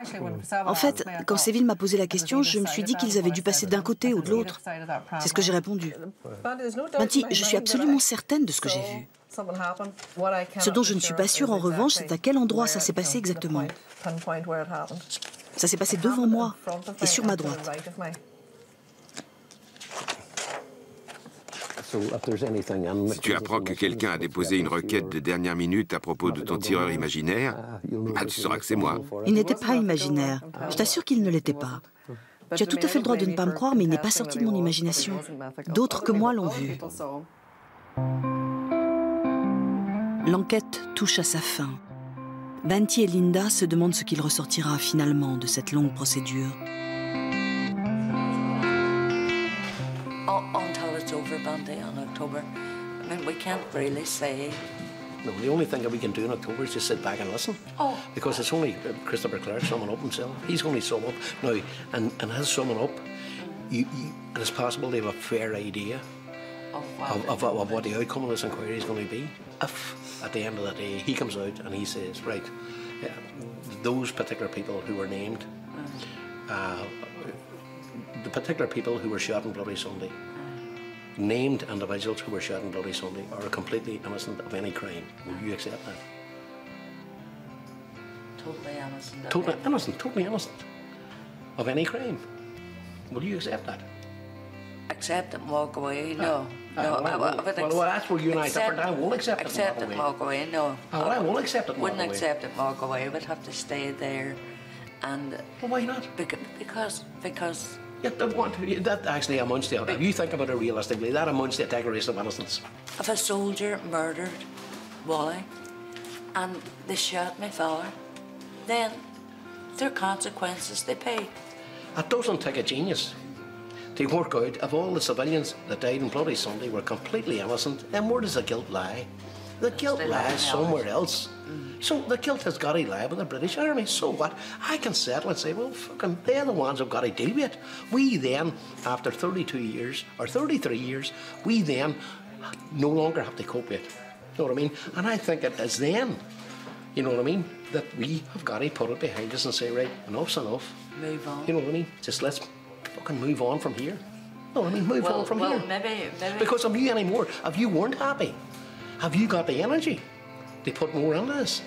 En fait, quand Seville m'a posé la question, je me suis dit qu'ils avaient dû passer d'un côté ou de l'autre. C'est ce que j'ai répondu. Banty, je suis absolument certaine de ce que j'ai vu. Ce dont je ne suis pas sûre, en revanche, c'est à quel endroit ça s'est passé exactement. Ça s'est passé devant moi et sur ma droite. Si tu apprends que quelqu'un a déposé une requête de dernière minute à propos de ton tireur imaginaire, bah, tu sauras que c'est moi. Il n'était pas imaginaire. Je t'assure qu'il ne l'était pas. Tu as tout à fait le droit de ne pas me croire, mais il n'est pas sorti de mon imagination. D'autres que moi l'ont vu. L'enquête touche à sa fin. Banty et Linda se demandent ce qu'il ressortira finalement de cette longue procédure. Until it's over, Bandy, in October. I mean, we can't really say. No, the only thing that we can do in October is just sit back and listen. Oh. Because it's only Christopher Clark summing up himself. He's going to sum up. Now, and his summing up, it's possible they have a fair idea of what the outcome of this inquiry is going to be. If, at the end of the day, he comes out and he says, right, those particular people who were named, the particular people who were shot on Bloody Sunday, named individuals who were shot on Bloody Sunday, are completely innocent of any crime. Will you accept that? Totally innocent. Totally innocent of any crime. Will you accept that? Accept it and walk away? No. Well, that's where you and I differ. I won't accept it and walk away. Accept it and walk away, no. Well, I won't accept it and walk away. Wouldn't accept it and walk away. We'd have to stay there. And well, why not? Because yeah, that actually amounts to it. If you think about it realistically, that amounts to a declaration of innocence. If a soldier murdered Wally and they shot my father, then there are consequences they pay. It doesn't take a genius to work out if all the civilians that died on Bloody Sunday were completely innocent, then where does the guilt lie? The guilt lies somewhere else. So the guilt has got to lie with the British Army. So what? I can settle and say, well, fucking, they're the ones who've got to deal with it. We then, after 32 years, or 33 years, we then no longer have to cope with it. You know what I mean? And I think it is then, you know what I mean, that we have got to put it behind us and say, right, enough's enough. Move on. You know what I mean? Just let's fucking move on from here. No, I mean, move on from here. Maybe. Because of you anymore, if you weren't happy, have you got the energy to put more into this?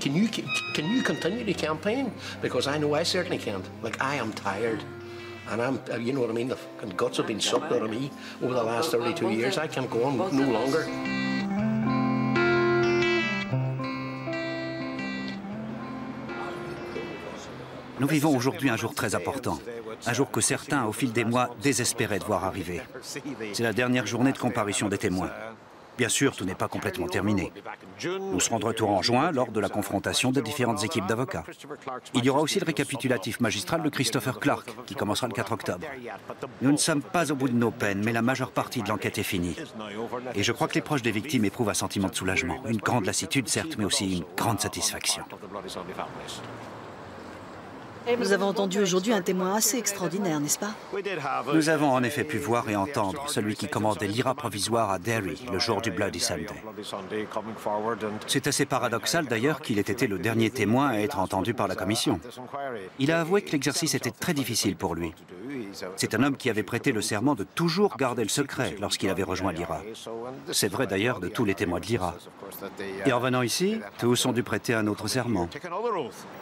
Can you continue the campaign? Because I know I certainly can't. Like, I am tired. And I'm, you know what I mean, the guts have been sucked out of me over the last 32 years. I can't go on no longer. Nous vivons aujourd'hui un jour très important, un jour que certains, au fil des mois, désespéraient de voir arriver. C'est la dernière journée de comparution des témoins. Bien sûr, tout n'est pas complètement terminé. Nous serons de retour en juin lors de la confrontation des différentes équipes d'avocats. Il y aura aussi le récapitulatif magistral de Christopher Clark, qui commencera le 4 octobre. Nous ne sommes pas au bout de nos peines, mais la majeure partie de l'enquête est finie. Et je crois que les proches des victimes éprouvent un sentiment de soulagement. Une grande lassitude, certes, mais aussi une grande satisfaction. Nous avons entendu aujourd'hui un témoin assez extraordinaire, n'est-ce pas? Nous avons en effet pu voir et entendre celui qui commandait l'IRA provisoire à Derry le jour du Bloody Sunday. C'est assez paradoxal d'ailleurs qu'il ait été le dernier témoin à être entendu par la commission. Il a avoué que l'exercice était très difficile pour lui. C'est un homme qui avait prêté le serment de toujours garder le secret lorsqu'il avait rejoint l'IRA. C'est vrai d'ailleurs de tous les témoins de l'IRA. Et en venant ici, tous ont dû prêter un autre serment.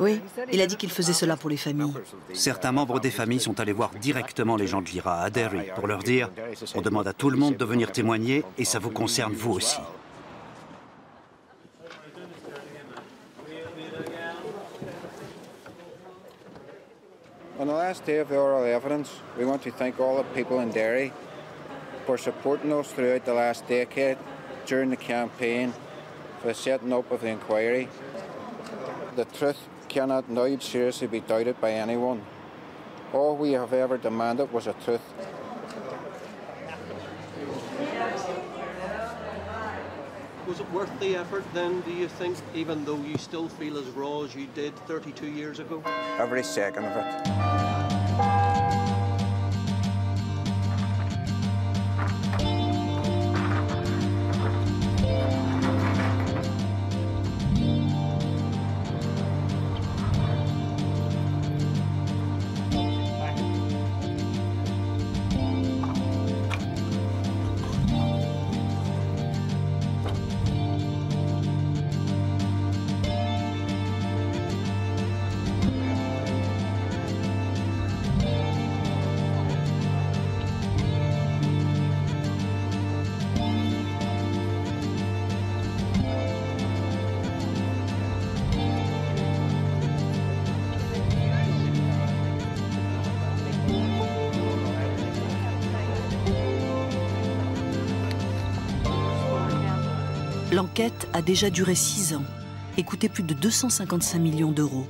Oui, il a dit qu'il faisait cela pour les familles. Certains membres des familles sont allés voir directement les gens de l'IRA à Derry pour leur dire « On demande à tout le monde de venir témoigner et ça vous concerne vous aussi ». On the last day of the oral evidence, we want to thank all the people in Derry for supporting us throughout the last decade, during the campaign, for the setting up of the inquiry. The truth cannot now seriously be doubted by anyone. All we have ever demanded was a truth. Was it worth the effort then, do you think, even though you still feel as raw as you did 32 years ago? Every second of it. L'enquête a déjà duré 6 ans et coûté plus de 255 millions d'euros.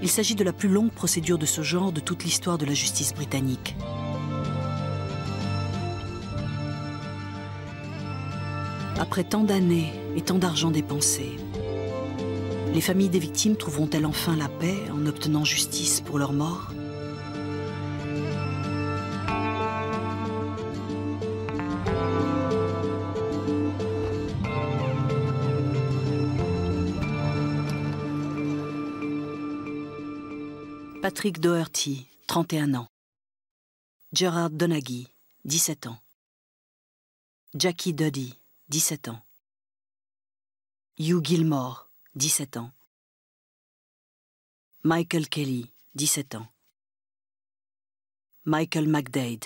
Il s'agit de la plus longue procédure de ce genre de toute l'histoire de la justice britannique. Après tant d'années et tant d'argent dépensé, les familles des victimes trouveront-elles enfin la paix en obtenant justice pour leurs morts? Patrick Doherty, 31 ans. Gerard Donaghy, 17 ans. Jackie Duddy, 17 ans. Hugh Gilmore, 17 ans. Michael Kelly, 17 ans. Michael McDade,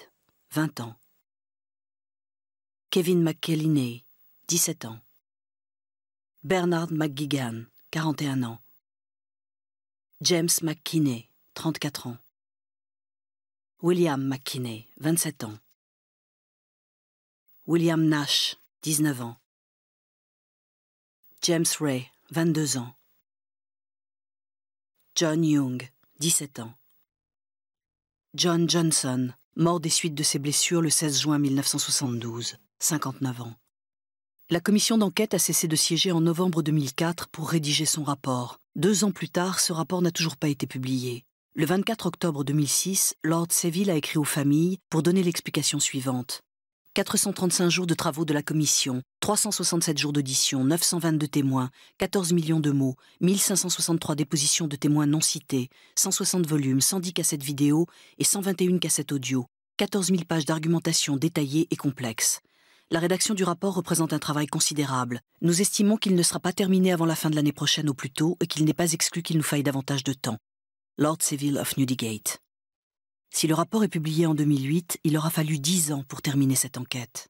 20 ans. Kevin McKelliney, 17 ans. Bernard McGuigan, 41 ans. James McKinney, 34 ans. William McKinney, 27 ans. William Nash, 19 ans. James Ray, 22 ans. John Young, 17 ans. John Johnson, mort des suites de ses blessures le 16 juin 1972, 59 ans. La commission d'enquête a cessé de siéger en novembre 2004 pour rédiger son rapport. 2 ans plus tard, ce rapport n'a toujours pas été publié. Le 24 octobre 2006, Lord Seville a écrit aux familles pour donner l'explication suivante. 435 jours de travaux de la commission, 367 jours d'audition, 922 témoins, 14 millions de mots, 1563 dépositions de témoins non cités, 160 volumes, 110 cassettes vidéo et 121 cassettes audio. 14 000 pages d'argumentation détaillée et complexe. La rédaction du rapport représente un travail considérable. Nous estimons qu'il ne sera pas terminé avant la fin de l'année prochaine au plus tôt et qu'il n'est pas exclu qu'il nous faille davantage de temps. Lord Seville of Newdigate. Si le rapport est publié en 2008, il aura fallu 10 ans pour terminer cette enquête.